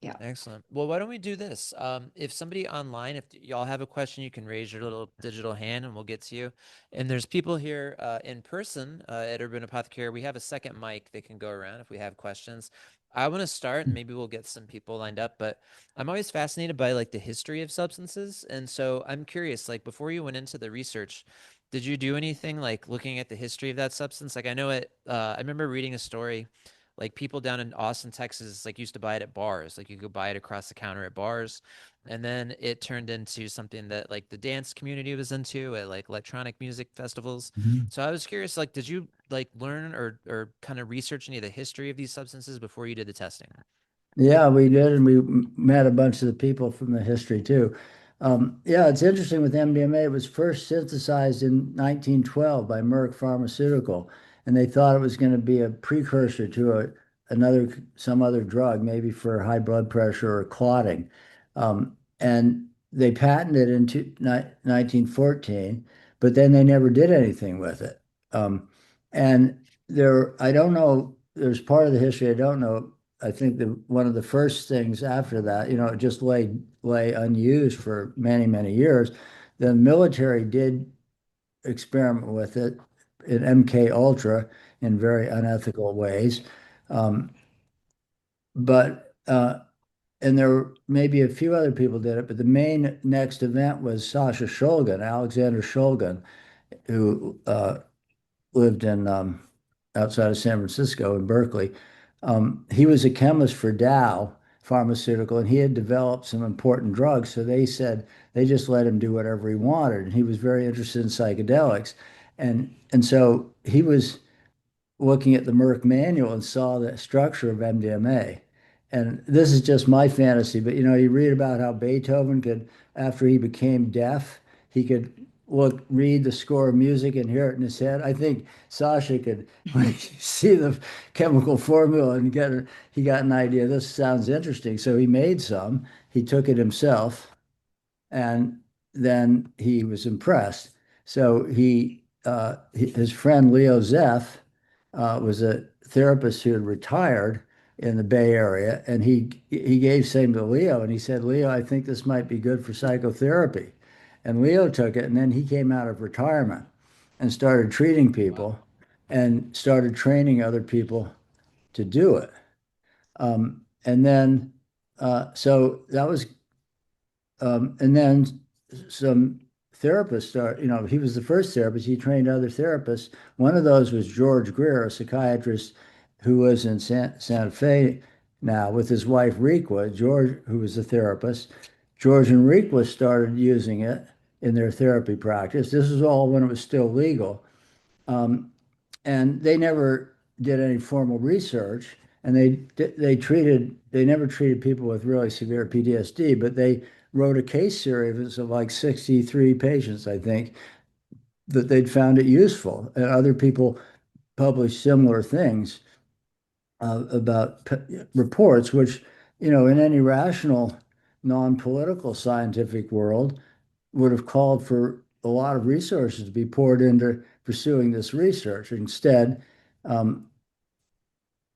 Yeah. Excellent. Well, why don't we do this? If somebody online, if y'all have a question, you can raise your little digital hand and we'll get to you. And there's people here in person at Urban Apothecary. We have a second mic that can go around if we have questions. I want to start and maybe we'll get some people lined up, but I'm always fascinated by like the history of substances. And so I'm curious, like before you went into the research, did you do anything like looking at the history of that substance? Like I know I remember reading a story like people down in Austin, Texas, like used to buy it at bars. Like you could buy it across the counter at bars. And then it turned into something that like the dance community was into at like electronic music festivals. Mhm. So I was curious, like, did you like learn or kind of research any of the history of these substances before you did the testing? Yeah, we did, and we met a bunch of the people from the history too. Yeah, it's interesting with MDMA. It was first synthesized in 1912 by Merck Pharmaceutical, and they thought it was going to be a precursor to some other drug, maybe for high blood pressure or clotting. And they patented it in 1914, but then they never did anything with it. And I don't know, there's part of the history I don't know. I think one of the first things after that, it just lay unused for many, many years. The military did experiment with it in MK Ultra in very unethical ways. Um, but and there were maybe a few other people did it, but the main next event was Sasha Shulgin, Alexander Shulgin, who lived in outside of San Francisco in Berkeley. He was a chemist for Dow, pharmaceutical, and he had developed some important drugs. So they said they just let him do whatever he wanted, and he was very interested in psychedelics, and so he was looking at the Merck manual and saw the structure of MDMA. And this is just my fantasy, but you read about how Beethoven could, after he became deaf, he could read the score of music and hear it in his head. I think Sasha could see the chemical formula and he got an idea. This sounds interesting. So he made some, he took it himself, and then he was impressed. So his friend Leo Zeff was a therapist who had retired in the Bay Area, and he gave same to Leo, and he said, Leo, I think this might be good for psychotherapy. And Leo took it, and then he came out of retirement and started treating Wow. people and started training other people to do it. And then, so that was and then some therapists he was the first therapist. He trained other therapists. One of those was George Greer, a psychiatrist who was in Santa Fe now with his wife Requa. George, who was a therapist, George and Requa started using it in their therapy practice. This was all when it was still legal. Um, and they never did any formal research, and they never treated people with really severe PTSD, but they wrote a case series of like 63 patients, I think, that they'd found it useful, and other people published similar things about reports, which in any rational, non-political scientific world would have called for a lot of resources to be poured into pursuing this research. Instead, um,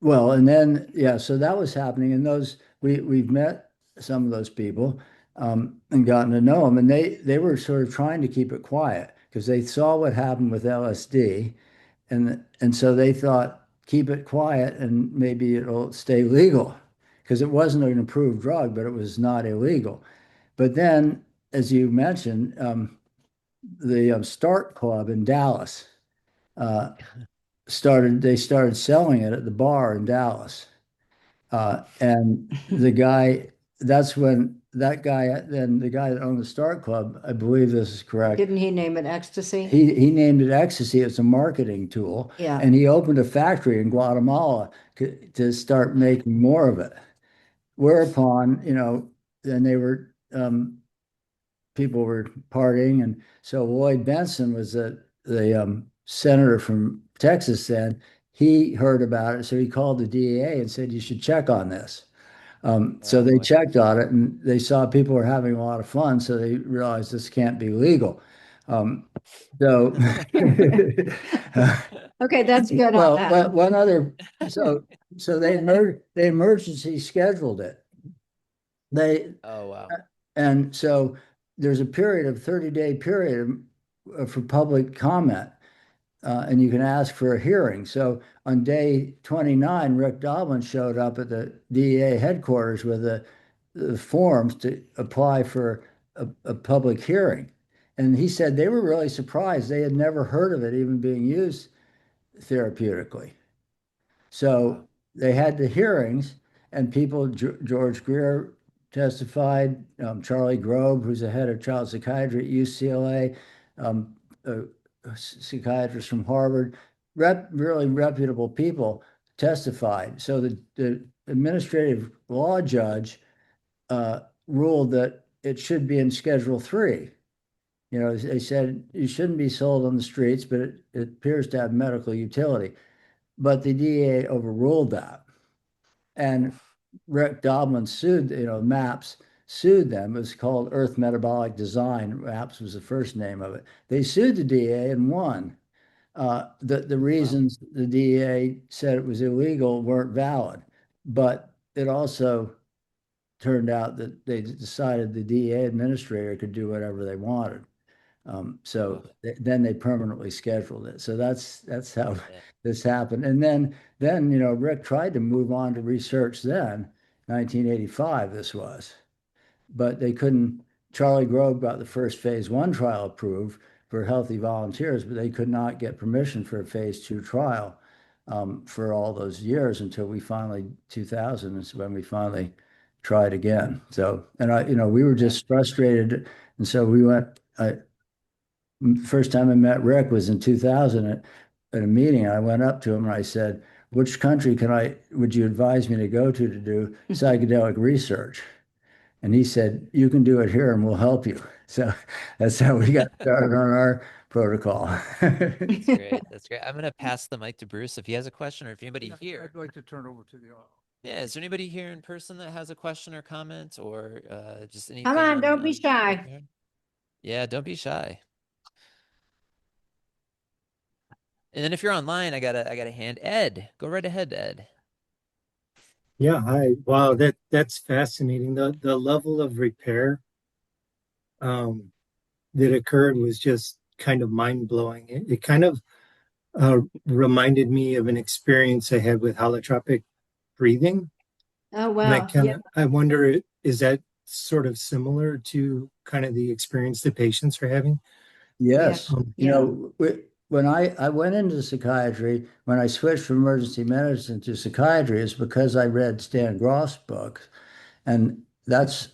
well, and then yeah, so that was happening, and we've met some of those people and gotten to know them, and they were sort of trying to keep it quiet because they saw what happened with LSD, and so they thought keep it quiet and maybe it'll stay legal because it wasn't an approved drug, but it was not illegal. But then, as you mentioned, the Start Club in Dallas uh, they started selling it at the bar in Dallas. And the guy, that's when that guy, then the guy that owned the Start Club, I believe this is correct. Didn't he name it ecstasy? He named it Ecstasy. It's a marketing tool. Yeah. And he opened a factory in Guatemala to start making more of it. Whereupon, then people were partying. And so Lloyd Benson was the senator from Texas then. He heard about it. So he called the DEA and said, you should check on this. So Oh they boy. checked on it and they saw people were having a lot of fun. So they realized this can't be legal. Um, so, Okay, that's good on well, that. one other, so, so they emergency scheduled it. They, Oh wow. and so there's a period of 30-day period for public comment, and you can ask for a hearing. So on day 29, Rick Doblin showed up at the DEA headquarters with the forms to apply for a public hearing. And he said they were really surprised. They had never heard of it even being used therapeutically. So Wow. they had the hearings, and people, George Greer testified, Charlie Grobe, who's the head of child psychiatry at UCLA, a psychiatrist from Harvard, really reputable people testified. So the administrative law judge ruled that it should be in Schedule 3. They said you shouldn't be sold on the streets, but it appears to have medical utility. But the DEA overruled that. And Rick Doblin sued, MAPS sued them. It was called Earth Metabolic Design. MAPS was the first name of it. They sued the DEA and won. The Wow. reasons the DEA said it was illegal weren't valid, but it also turned out that they decided the DEA administrator could do whatever they wanted. So Oh, then they permanently scheduled it. So that's how yeah. this happened. And then Rick tried to move on to research then, 1985 this was, but they couldn't. Charlie Grove got the first phase 1 trial approved for healthy volunteers, but they could not get permission for a phase 2 trial for all those years until we finally 2000 is when we finally try it again. So, and we were just frustrated. And so we went, first time I met Rick was in 2000 at a meeting. I went up to him and I said, which country would you advise me to go to do psychedelic research? And he said, you can do it here and we'll help you. So that's how we got started on our protocol. That's great. That's great. I'm gonna pass the mic to Bruce if he has a question or if anybody Yeah, here. I'd like to turn over to the. Yeah, is there anybody here in person that has a question or comment or just Come anything on, on, don't be shy. Yeah, don't be shy. And then if you're online, I got a hand. Ed, go right ahead, Ed. Yeah, hi. Wow, that's fascinating. The level of repair um, that occurred was just kind of mind blowing. It kind of reminded me of an experience I had with holotropic breathing, Oh, and wow. Yeah. I wonder, is that sort of similar to kind of the experience that patients are having? Yeah. Yes. Yeah. When I went into psychiatry, when I switched from emergency medicine to psychiatry, it's because I read Stan Groff's books. And that's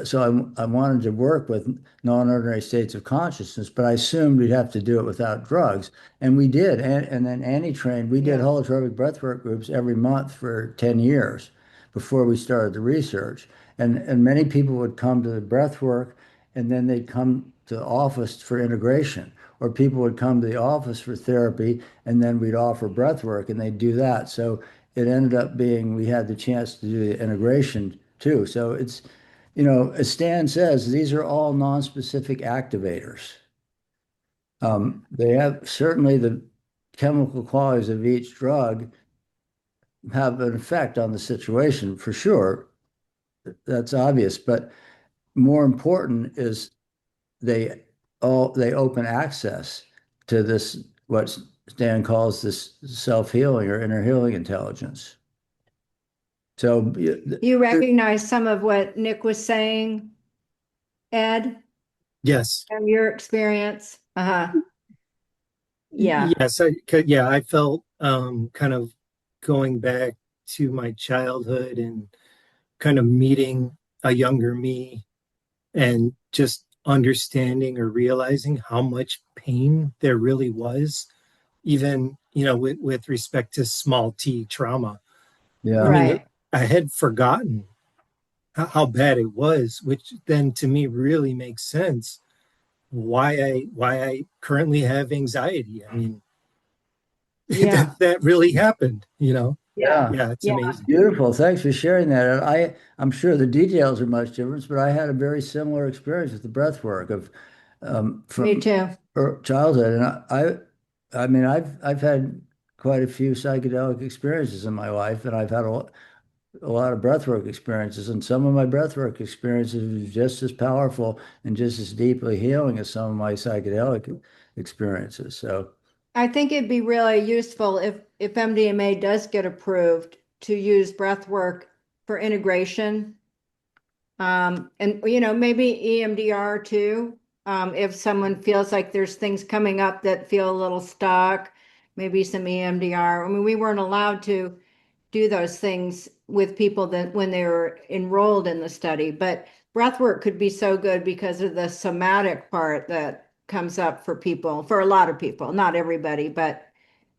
so I wanted to work with non-ordinary states of consciousness, but I assumed we'd have to do it without drugs. And we did. And then Annie trained, we did Yeah. holotropic breathwork groups every month for 10 years before we started the research. And many people would come to the breathwork and then they'd come to the office for integration. Or people would come to the office for therapy and then we'd offer breathwork and they'd do that. So it ended up being we had the chance to do the integration too. So it's, as Stan says, these are all non-specific activators. They have certainly the chemical qualities of each drug have an effect on the situation for sure. That's obvious, but more important is they open access to this what Stan calls this self-healing or inner healing intelligence. So You recognize some of what Nick was saying, Ed, Yes. from your experience? Uh-huh. Yeah. Yes, I felt kind of going back to my childhood and kind of meeting a younger me and just understanding or realizing how much pain there really was, even, with respect to small t trauma. I yeah. mean, Right. I had forgotten how bad it was, which then to me really makes sense why I currently have anxiety. I mean, Yeah. that really happened. Yeah. Yeah. Yeah, it's Yeah. amazing. Beautiful. Thanks for sharing that. And I'm sure the details are much different, but I had a very similar experience with the breath work of Me from too. childhood. And I mean, I've had quite a few psychedelic experiences in my life, and I've had a lot of breathwork experiences. And some of my breathwork experiences are just as powerful and just as deeply healing as some of my psychedelic experiences. So, I think it'd be really useful if MDMA does get approved to use breath work for integration. And maybe EMDR too. If someone feels like there's things coming up that feel a little stuck, maybe some EMDR. I mean, we weren't allowed to do those things with people that when they were enrolled in the study, but breath work could be so good because of the somatic part that comes up for people, for a lot of people, not everybody, but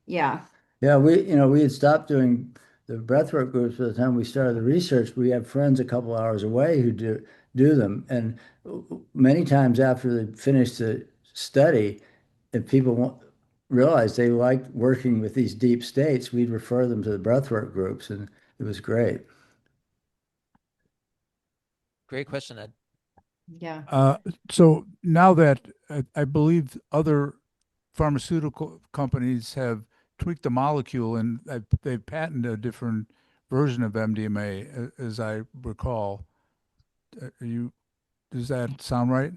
yeah. yeah, we had stopped doing the breathwork groups by the time we started the research. We have friends a couple hours away who do them, and many times after they finish the study, if people realize they liked working with these deep states, we'd refer them to the breathwork groups, and it was great. Great question, Ed. Yeah. Uh, so now that I believe other pharmaceutical companies have tweaked the molecule and they've patented a different version of MDMA, as I recall. Does that sound right?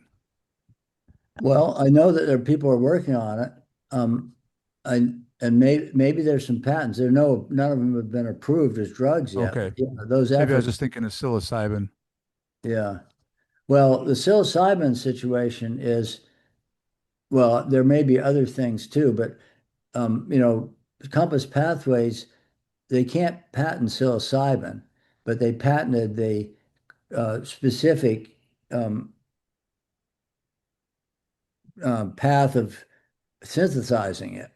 Well, I know that there are people who are working on it. I and maybe there's some patents. None of them have been approved as drugs yet. Okay. But yeah, those Maybe I was efforts, just thinking of psilocybin. yeah. Well, the psilocybin situation is, well, there may be other things too, but Compass Pathways, they can't patent psilocybin, but they patented the specific path of synthesizing it.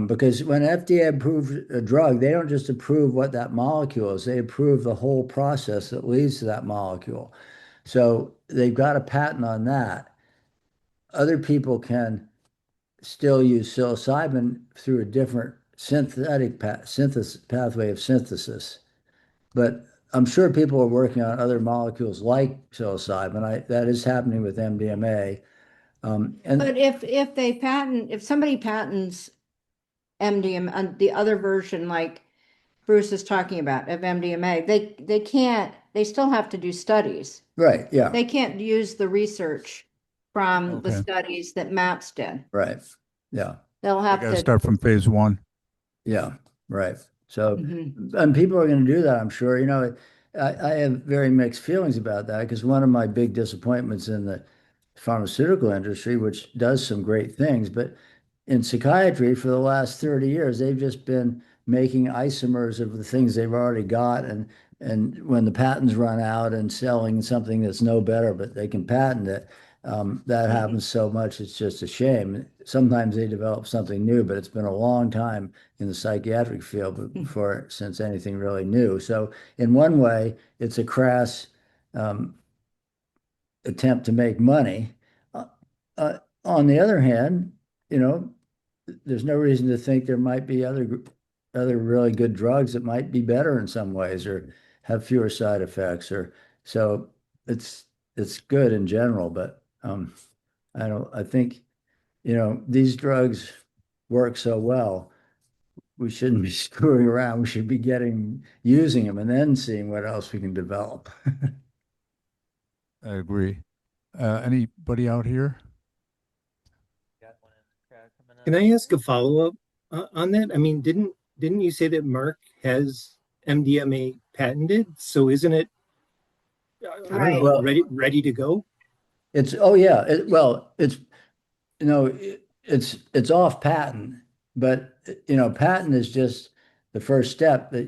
Because when FDA approves a drug, they don't just approve what that molecule is, they approve the whole process that leads to that molecule. So they've got a patent on that. Other people can still use psilocybin through a different synthetic pathway of synthesis. But I'm sure people are working on other molecules like psilocybin. That is happening with MDMA. But if somebody patents MDMA, the other version like Bruce is talking about of MDMA, they still have to do studies. Right, yeah, They can't use the research from the Okay. studies that MAPS did. right, yeah, They'll I have got to to. start from phase 1. yeah, right. So, Mhm. and people are going to do that, I'm sure. I have very mixed feelings about that because one of my big disappointments in the pharmaceutical industry, which does some great things, but in psychiatry for the last 30 years, they've just been making isomers of the things they've already got. And when the patents run out and selling something that's no better, but they can patent it, that happens so much, it's just a shame. Sometimes they develop something new, but it's been a long time in the psychiatric field before since anything really new. So in one way, it's a crass um, attempt to make money. Uh, on the other hand, you know, there's no reason to think there might be other really good drugs that might be better in some ways or have fewer side effects or so it's good in general, but I think, these drugs work so well. We shouldn't be screwing around. We should be using them and then seeing what else we can develop. I agree. Anybody out here? Got one in the crowd coming Can up. I ask a follow-up on that? I mean, didn't you say that Merck has MDMA patented? So isn't it, I don't Right. know, Well, ready to go? oh yeah, well, it's off patent, but patent is just the first step that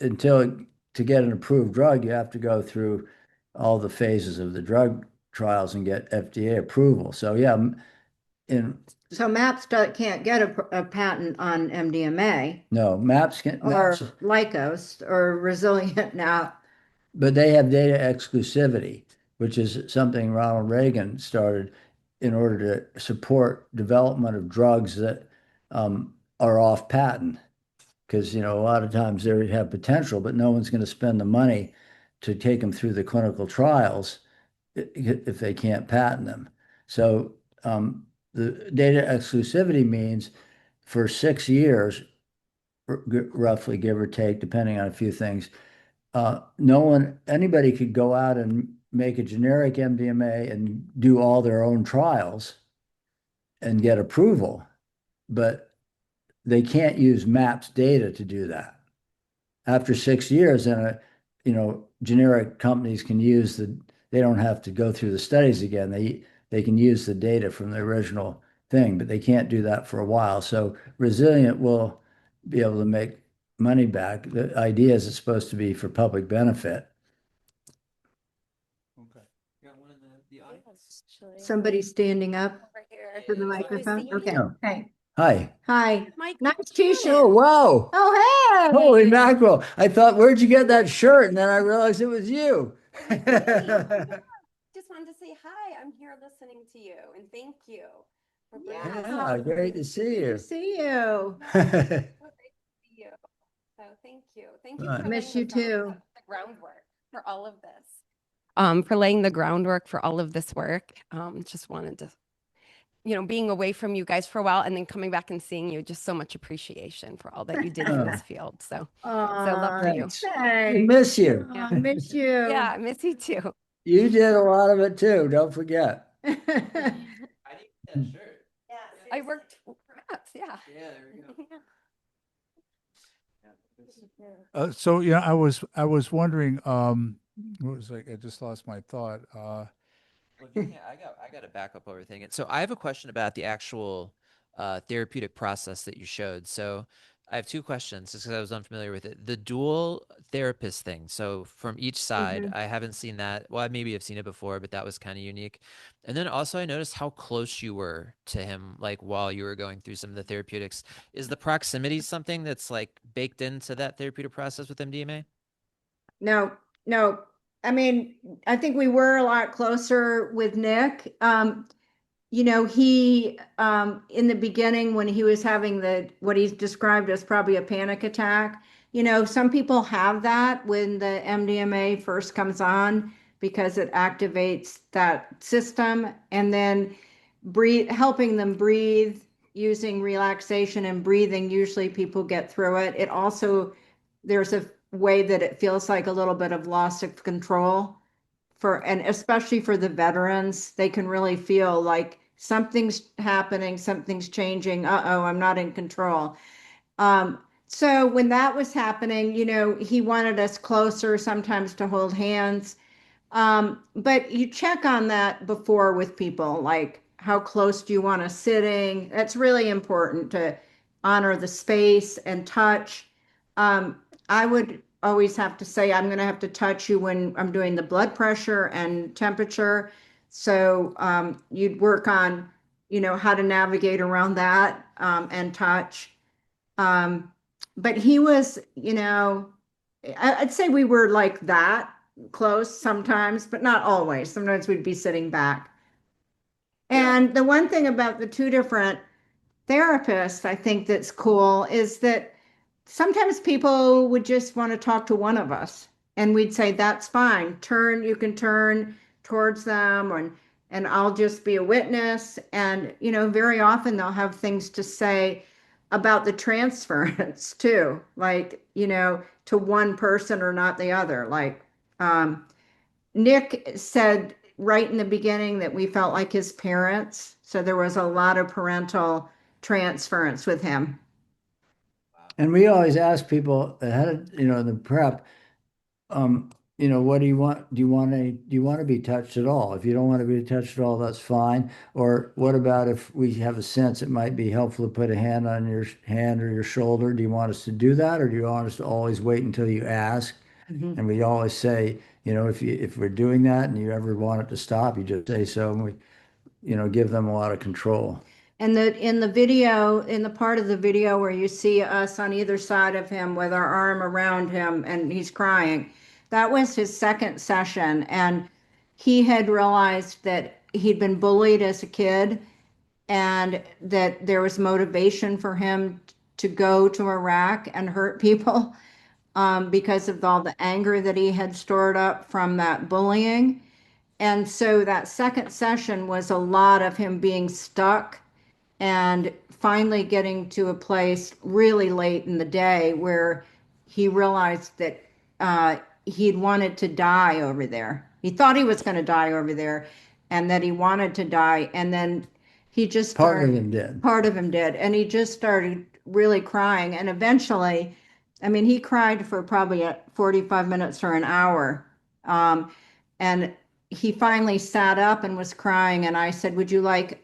until to get an approved drug, you have to go through all the phases of the drug trials and get FDA approval. So yeah, in So can't get a patent on MDMA no, or Lycos or Resilient now. but they have data exclusivity, which is something Ronald Reagan started in order to support development of drugs that are off patent. Because, a lot of times they have potential, but no one's going to spend the money to take them through the clinical trials if they can't patent them. So the data exclusivity means for 6 years, roughly, give or take, depending on a few things, anybody could go out and make a generic MDMA and do all their own trials and get approval, but they can't use MAPS data to do that. After 6 years, then generic companies can they don't have to go through the studies again. They can use the data from the original thing, but they can't do that for a while. So Resilient will be able to make money back. The idea is it's supposed to be for public benefit. Okay. Got one in the audience. Somebody standing up over here. to the Can you microphone. see Okay. me? Oh. Hey. Hi. Hi. Mike, Nice Oh, t-shirt. wow. Oh, hey. Holy mackerel. I thought, where'd you get that shirt? And then I realized it was you. just wanted to say hi. I'm here listening to you and thank you for bringing Yeah. us Yeah, up. great to see Good you. to see you. So great to see you. So thank you. Thank you Fun. for Miss laying you too. the groundwork for all of this. For laying the groundwork for all of this work. Just wanted to, being away from you guys for a while and then coming back and seeing you, just so much appreciation for all that you did for this field. So love to you. Thanks. We Thanks. miss you. Aw, miss you. Yeah, I miss you too. You did a lot of it too. Don't forget. I didn't get that shirt. Yeah, I worked perhaps, yeah. Yeah, there we go. So yeah, I was wondering, what was I just lost my thought. Well, if you can't, I got to back up overthinking it. So I have a question about the actual therapeutic process that you showed. So I have two questions just because I was unfamiliar with it. The dual therapist thing. So from each side, I haven't seen that. Well, I maybe have seen it before, but that was kind of unique. And then also I noticed how close you were to him, like while you were going through some of the therapeutics. Is the proximity something that's like baked into that therapeutic process with MDMA? No, no. I mean, I think we were a lot closer with Nick. You know, he in the beginning when he was having the what he's described as probably a panic attack, you know, some people have that when the MDMA first comes on because it activates that system, and then helping them breathe using relaxation and breathing, usually people get through it. It also, there's a way that it feels like a little bit of loss of control and especially for the veterans, they can really feel like something's happening, something's changing. Uh-oh, I'm not in control. So when that was happening, you know, he wanted us closer, sometimes to hold hands. But you check on that before with people, like how close do you want us sitting? That's really important to honor the space and touch. I would always have to say, I'm going to have to touch you when I'm doing the blood pressure and temperature. So you'd work on, you know, how to navigate around that and touch. Um, but he was, you know, I'd say we were like that close sometimes, but not always. Sometimes we'd be sitting back. And the one thing about the two different therapists, I think that's cool is that sometimes people would just want to talk to one of us and we'd say, that's fine. You can turn towards them and I'll just be a witness. And, you know, very often they'll have things to say about the transference too, like, you know, to one person or not the other. Like, Nick said right in the beginning that we felt like his parents. So there was a lot of parental transference with him. And we always ask people ahead of, you know, the prep, you know, what do you want? Do you want to be touched at all? If you don't want to be touched at all, that's fine. Or what about if we have a sense it might be helpful to put a hand on your hand or your shoulder? Do you want us to do that, or do you want us to always wait until you ask? Mhm. And we always say, you know, if we're doing that and you ever want it to stop, you just say so, and we, you know, give them a lot of control. And that in the video, in the part of the video where you see us on either side of him with our arm around him and he's crying, that was his second session. And he had realized that he'd been bullied as a kid and that there was motivation for him to go to Iraq and hurt people because of all the anger that he had stored up from that bullying. And so that second session was a lot of him being stuck and finally getting to a place really late in the day where he realized that he'd wanted to die over there. He thought he was going to die over there and that he wanted to die. And then he just Part of started, them did. part of him did. And he just started really crying. And eventually, I mean, he cried for probably 45 minutes or an hour. And he finally sat up and was crying. And I said, would you like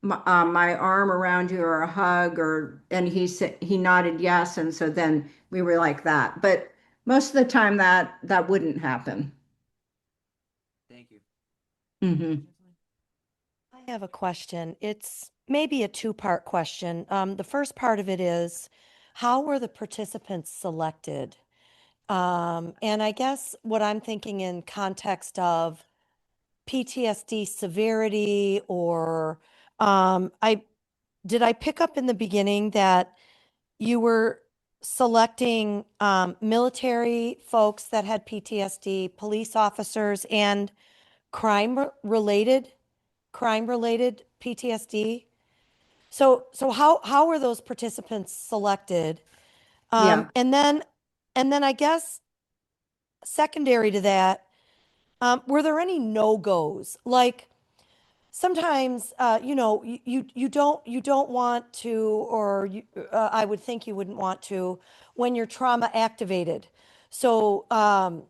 my arm around you or a hug and he said he nodded yes, and so then we were like that, but most of the time that wouldn't happen. Thank you. Hmm. I have a question. It's maybe a two-part question. The first part of it is, how were the participants selected? And I guess what I'm thinking in context of PTSD severity, or I pick up in the beginning that you were selecting military folks that had PTSD, police officers, and crime-related PTSD. So how were those participants selected? Yeah. And then I guess secondary to that, were there any no-goes? Like sometimes, you don't want to, or I would think you wouldn't want to when you're trauma activated. So, I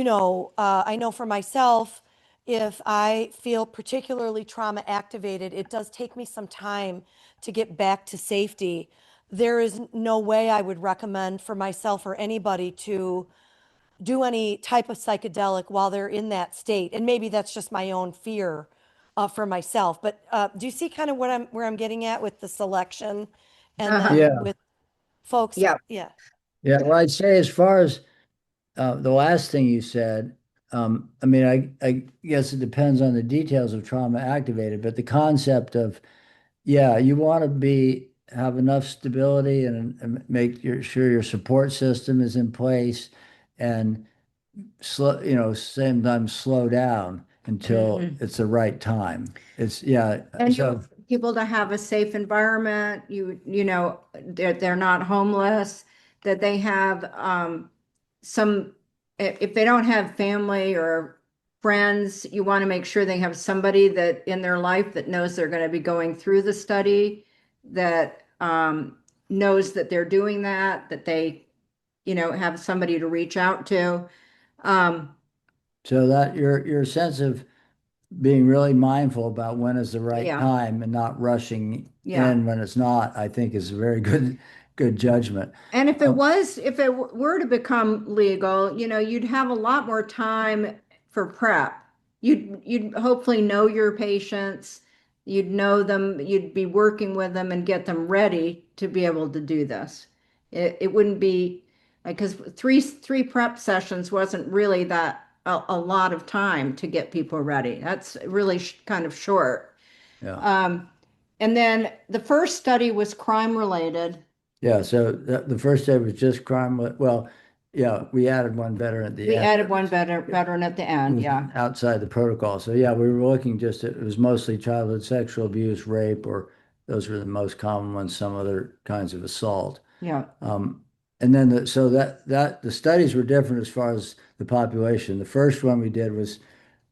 know for myself, if I feel particularly trauma activated, it does take me some time to get back to safety. there is no way I would recommend for myself or anybody to do any type of psychedelic while they're in that state. And maybe that's just my own fear for myself. But do you see kind of where I'm getting at with the selection and Uh-huh. then Yeah. with folks? Yeah. Yeah. Yeah. Well, I'd say as far as the last thing you said, I mean, I guess it depends on the details of trauma activated, but the concept of, yeah, you want to have enough stability and make sure your support system is in place and slow, same time slow down until Mhm. it's the right time. It's yeah. And you So want people to have a safe environment, they're not homeless, that they have some, if they don't have family or friends, you want to make sure they have somebody that in their life that knows they're going to be going through the study, that knows that they're doing that they, have somebody to reach out to. Um, so that your sense of being really mindful about when is the right yeah, time and not rushing yeah. in when it's not, I think is a very good judgment. And if Um, were to become legal, you'd have a lot more time for prep. You'd hopefully know your patients, you'd know them, you'd be working with them and get them ready to be able to do this. It wouldn't be like, because three prep sessions wasn't really that a lot of time to get people ready. That's really kind of short. yeah. And then the first study was crime related. Yeah, so the first day was just crime. Well, yeah, we added one veteran at the We end. added one veteran at the It end, was yeah. outside the protocol. So yeah, we were looking it was mostly childhood sexual abuse, rape, or those were the most common ones, some other kinds of assault. Yeah. And then so that the studies were different as far as the population. The first one we did was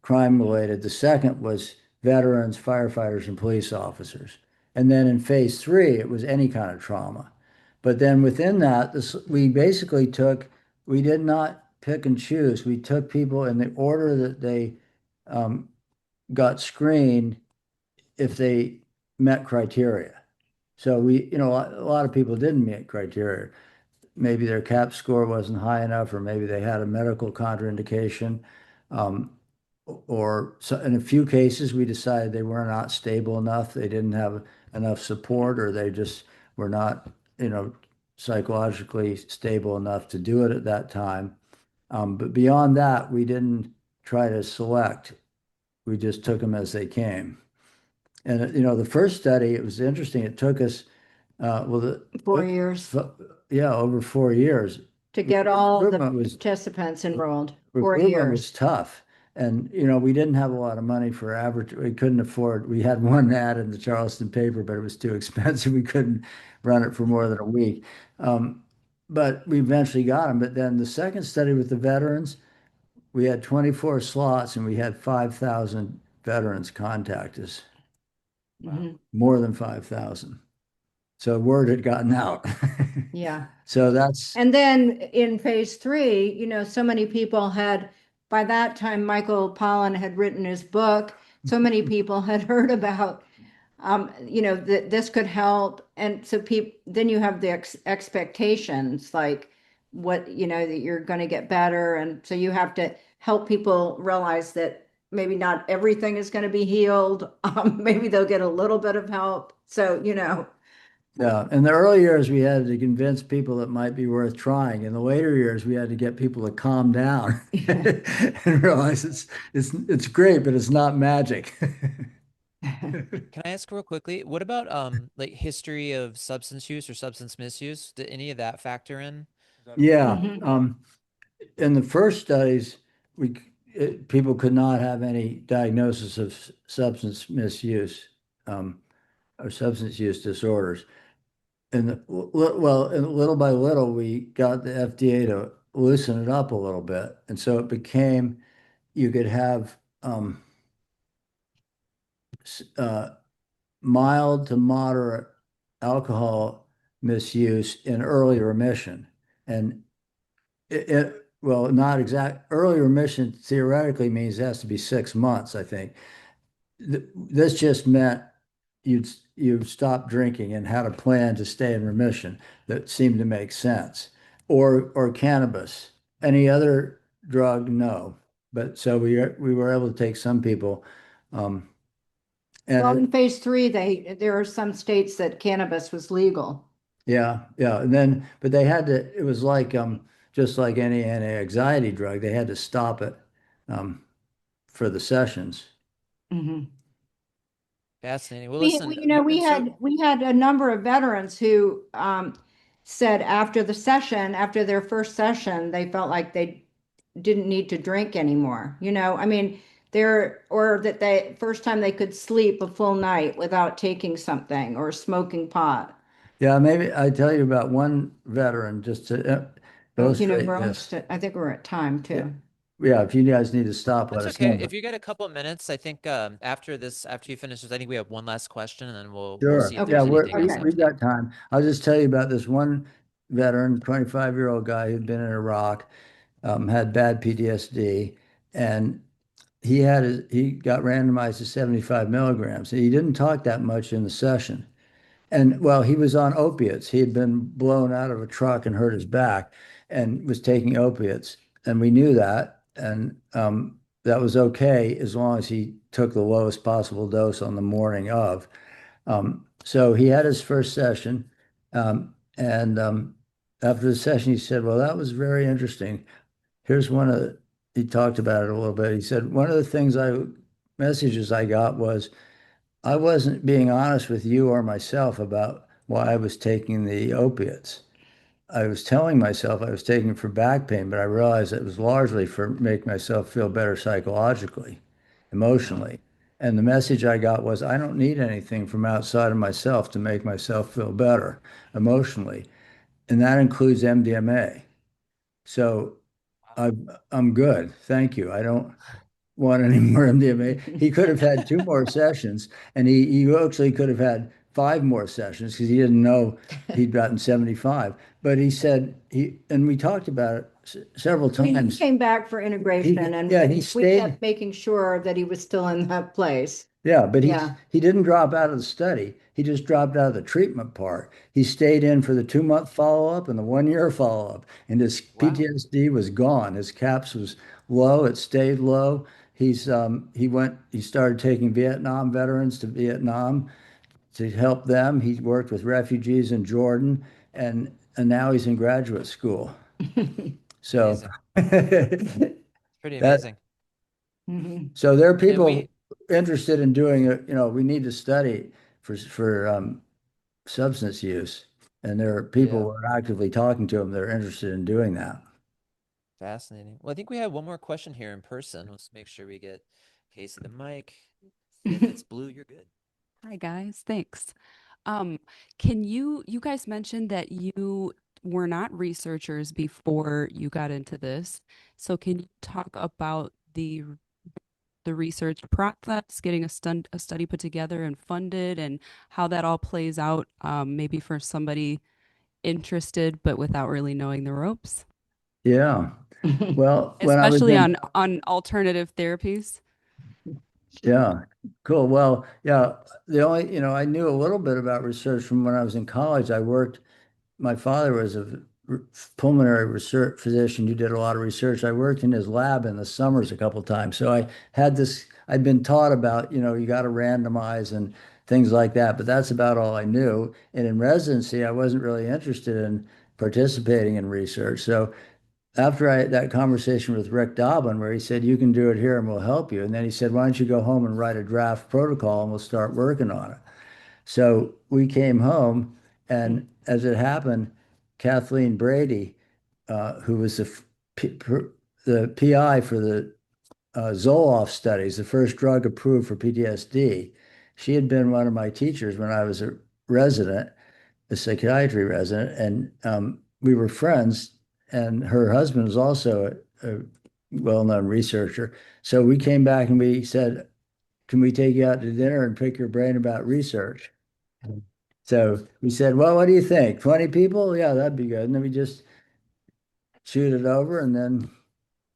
crime related. The second was veterans, firefighters, and police officers. And then in phase three, it was any kind of trauma. But then within that, we did not pick and choose. We took people in the order that they um, got screened if they met criteria. So a lot of people didn't meet criteria. Maybe their CAP score wasn't high enough, or maybe they had a medical contraindication. Um, or so in a few cases, we decided they were not stable enough. They didn't have enough support, or they just were not, psychologically stable enough to do it at that time. But beyond that, we didn't try to select. We just took them as they came. And, the first study, it was interesting. It took us, well, 4 years yeah, over 4 years. to get all the Recruitment was participants enrolled. 4 recruitment was years. tough. And, we didn't have a lot of money for average. We couldn't afford, we had one ad in the Charleston paper, but it was too expensive. We couldn't run it for more than a week. Um, but we eventually got them. But then the second study with the veterans, we had 24 slots and we had 5,000 veterans contact us, Mhm. more than 5,000. So word had gotten out. Yeah. So that's, And then in phase three, so many people by that time, Michael Pollan had written his book. So many people had heard about, that this could help. And so then you have the expectations, like that you're going to get better. And so you have to help people realize that maybe not everything is going to be healed. Maybe they'll get a little bit of help. So, yeah. In the early years, we had to convince people it might be worth trying. In the later years, we had to get people to calm down and realize it's great, but it's not magic. Can I ask real quickly, what about like history of substance use or substance misuse? Did any of that factor in? Yeah. Mhm. In the first studies, people could not have any diagnosis of substance misuse or substance use disorders. And little by little, we got the FDA to loosen it up a little bit. And so it became, you could have uh, mild to moderate alcohol misuse in early remission. And well, not exact, early remission theoretically means it has to be 6 months, I think. This just meant you'd stop drinking and had a plan to stay in remission that seemed to make sense. Or cannabis. Any other drug, no. But so we were able to take some people. Um, Well, and in phase 3, there are some states that cannabis was legal. yeah. And then, but they had to, it was like, just like any anti-anxiety drug, they had to stop it, um, for the sessions. Mhm. Fascinating. Well, We, listen, we, you know, so we had a number of veterans who said after the session, after their first session, they felt like they didn't need to drink anymore. I mean, or that they first time they could sleep a full night without taking something or smoking pot. Yeah, maybe I tell you about one veteran just to illustrate We're this. almost I think we're at time Yeah, too. yeah, if you guys need to stop, let that's us okay. know. If you get a couple of minutes, I think after this, after you finish this, I think we have one last question, and then we'll see Sure. if Okay. Yeah, there's anything else we've after that. got time. I'll just tell you about this one veteran, 25-year-old guy who'd been in Iraq, had bad PTSD, and he got randomized to 75 milligrams. He didn't talk that much in the session. And well, he was on opiates. He had been blown out of a truck and hurt his back and was taking opiates. And we knew that. And that was okay as long as he took the lowest possible dose on the morning of. So he had his first session. And after the session, he said, well, that was very interesting. Here's he talked about it a little bit. He said, one of the messages I got was, I wasn't being honest with you or myself about why I was taking the opiates. I was telling myself I was taking it for back pain, but I realized it was largely for make myself feel better psychologically, emotionally. And the message I got was, I don't need anything from outside of myself to make myself feel better emotionally. And that includes MDMA. So I'm good. Thank you. I don't want any more MDMA. He could have had two more sessions, and he actually could have had five more sessions because he didn't know he'd gotten 75. But he said and we talked about it several He times. came back for integration and Yeah, he we stayed. kept making sure that he was still in that place. Yeah, but Yeah. he didn't drop out of the study. He just dropped out of the treatment part. He stayed in for the 2-month follow-up and the 1-year follow-up, and his Wow. PTSD was gone. His CAPS was low. It stayed low. He started taking Vietnam veterans to Vietnam to help them. He worked with refugees in Jordan, and now he's in graduate school. So Amazing. Pretty that amazing. Mhm. so there are And people interested in doing it. We need to study for substance use, and there are people who are actively talking to them that are interested in doing that. Fascinating. Well, I think we have one more question here in person. Let's make sure we get Casey the mic. If it's blue, you're good. Hi guys, thanks. Can you guys mentioned that you were not researchers before you got into this. So can you talk about the research process, getting a study put together and funded, and how that all plays out, maybe for somebody interested but without really knowing the ropes, Yeah. Well, when I was especially in, on alternative therapies? yeah, cool. Well, yeah, the only, I knew a little bit about research from when I was in college. My father was a pulmonary research physician who did a lot of research. I worked in his lab in the summers a couple of times. So I'd been taught about, you got to randomize and things like that, but that's about all I knew. And in residency, I wasn't really interested in participating in research. So after that conversation with Rick Doblin, where he said, you can do it here and we'll help you. And then he said, why don't you go home and write a draft protocol and we'll start working on it. So we came home, and as it happened, Kathleen Brady, who was the PI for the Zoloft studies, the first drug approved for PTSD, she had been one of my teachers when I was a resident, a psychiatry resident, and we were friends. And her husband was also a well-known researcher. So we came back and we said, can we take you out to dinner and pick your brain about research? So we said, well, what do you think? 20 people? Yeah, that'd be good. And then we just shoot it over and then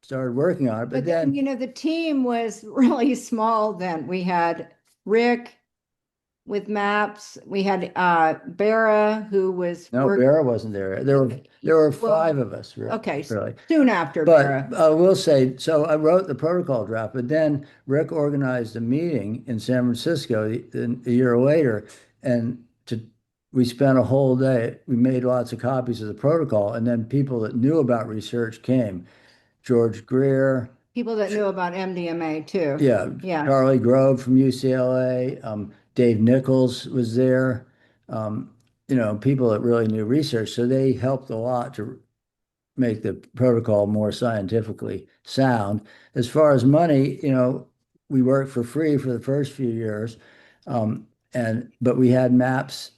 started working on it. But then, the team was really small then. We had Rick, with maps. We had Bara, who was No, Vera wasn't there. There were five of us, okay, really. soon after But Bara. I will say, so I wrote the protocol draft, but then Rick organized a meeting in San Francisco a year later, and we spent a whole day. We made lots of copies of the protocol, and then people that knew about research came. George Greer, People that knew about MDMA too. yeah, Yeah. Charlie Grove from UCLA, Dave Nichols was there. People that really knew research, so they helped a lot to make the protocol more scientifically sound. As far as money, we worked for free for the first few years, but we had maps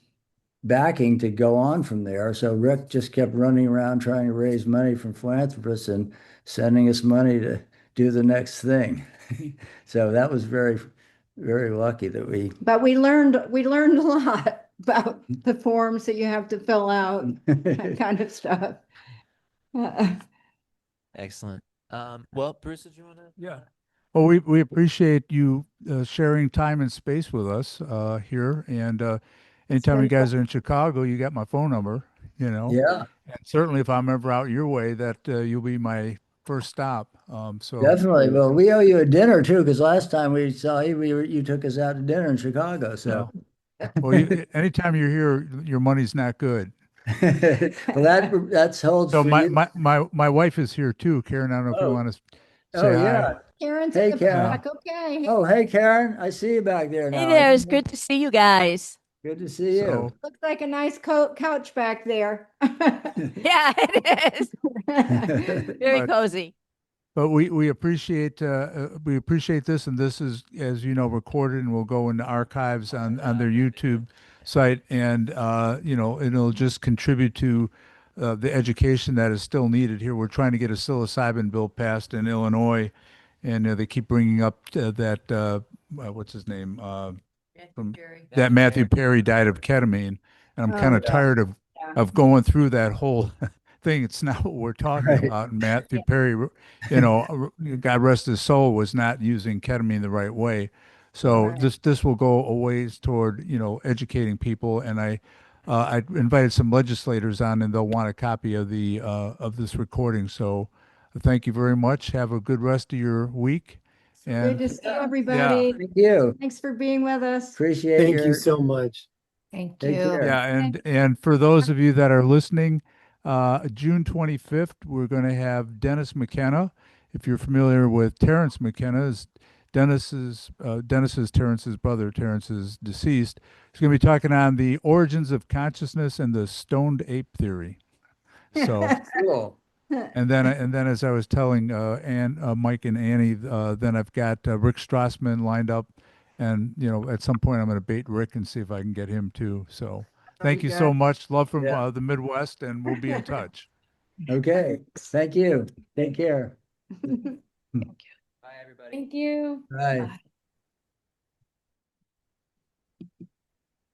backing to go on from there. So Rick just kept running around trying to raise money from philanthropists and sending us money to do the next thing. So that was very, very lucky that we. But we learned a lot about the forms that you have to fill out, that kind of stuff. Excellent. Well, Bruce, did you want to? Yeah. Well, we appreciate you sharing time and space with us here. And anytime you been guys are in Chicago, you got my phone number, Yeah, And certainly if I'm ever out your way, that you'll be my first stop. So definitely. Well, we owe you a dinner too, because last time we saw you, you took us out to dinner in Chicago. So, well, anytime you're here, your money's not good. well, that's holds So for my, you. my wife is here too. Karen, I don't know if you Oh, want to oh say hi. yeah. Karen's Hey, in the Karen. back. Okay. Oh, hey, Karen. I see you back there Hey now. there, it's good to see you guys. Good to see you. So Looks like a nice couch back there. Yeah, it is. Very But- cozy. But we appreciate this, and this is, as you know, recorded and will go into archives on their YouTube site, and it'll just contribute to the education that is still needed here. We're trying to get a psilocybin bill passed in Illinois, and they keep bringing up that what's his name from that Matthew Perry died of ketamine, and I'm kind of yeah. tired of Yeah. going through that whole thing. It's not what we're talking Right. about. And Matthew Perry, God rest his soul, was not using ketamine the right way. So Right. this will go a ways toward educating people. And I invited some legislators on, and they'll want a copy of the of this recording. So thank you very much. Have a good rest of your week. Good And to see everybody. Thank you. Thanks for being with us. Appreciate Thank your. you so much. Thank Take you. care. yeah, and for those of you that are listening, June 25th, we're going to have Dennis McKenna. If you're familiar with Terrence McKenna, Dennis is Terrence's brother. Terrence is deceased. He's going to be talking on the origins of consciousness and the stoned ape theory. So, Cool. and then as I was telling Mike and Annie, then I've got Rick Strassman lined up, and at some point I'm going to bait Rick and see if I can get him too. So thank you so much. Love from Yeah. the Midwest, and we'll be in touch. Okay. Thank you. Take care. Bye, everybody. Thank you. Bye. Bye.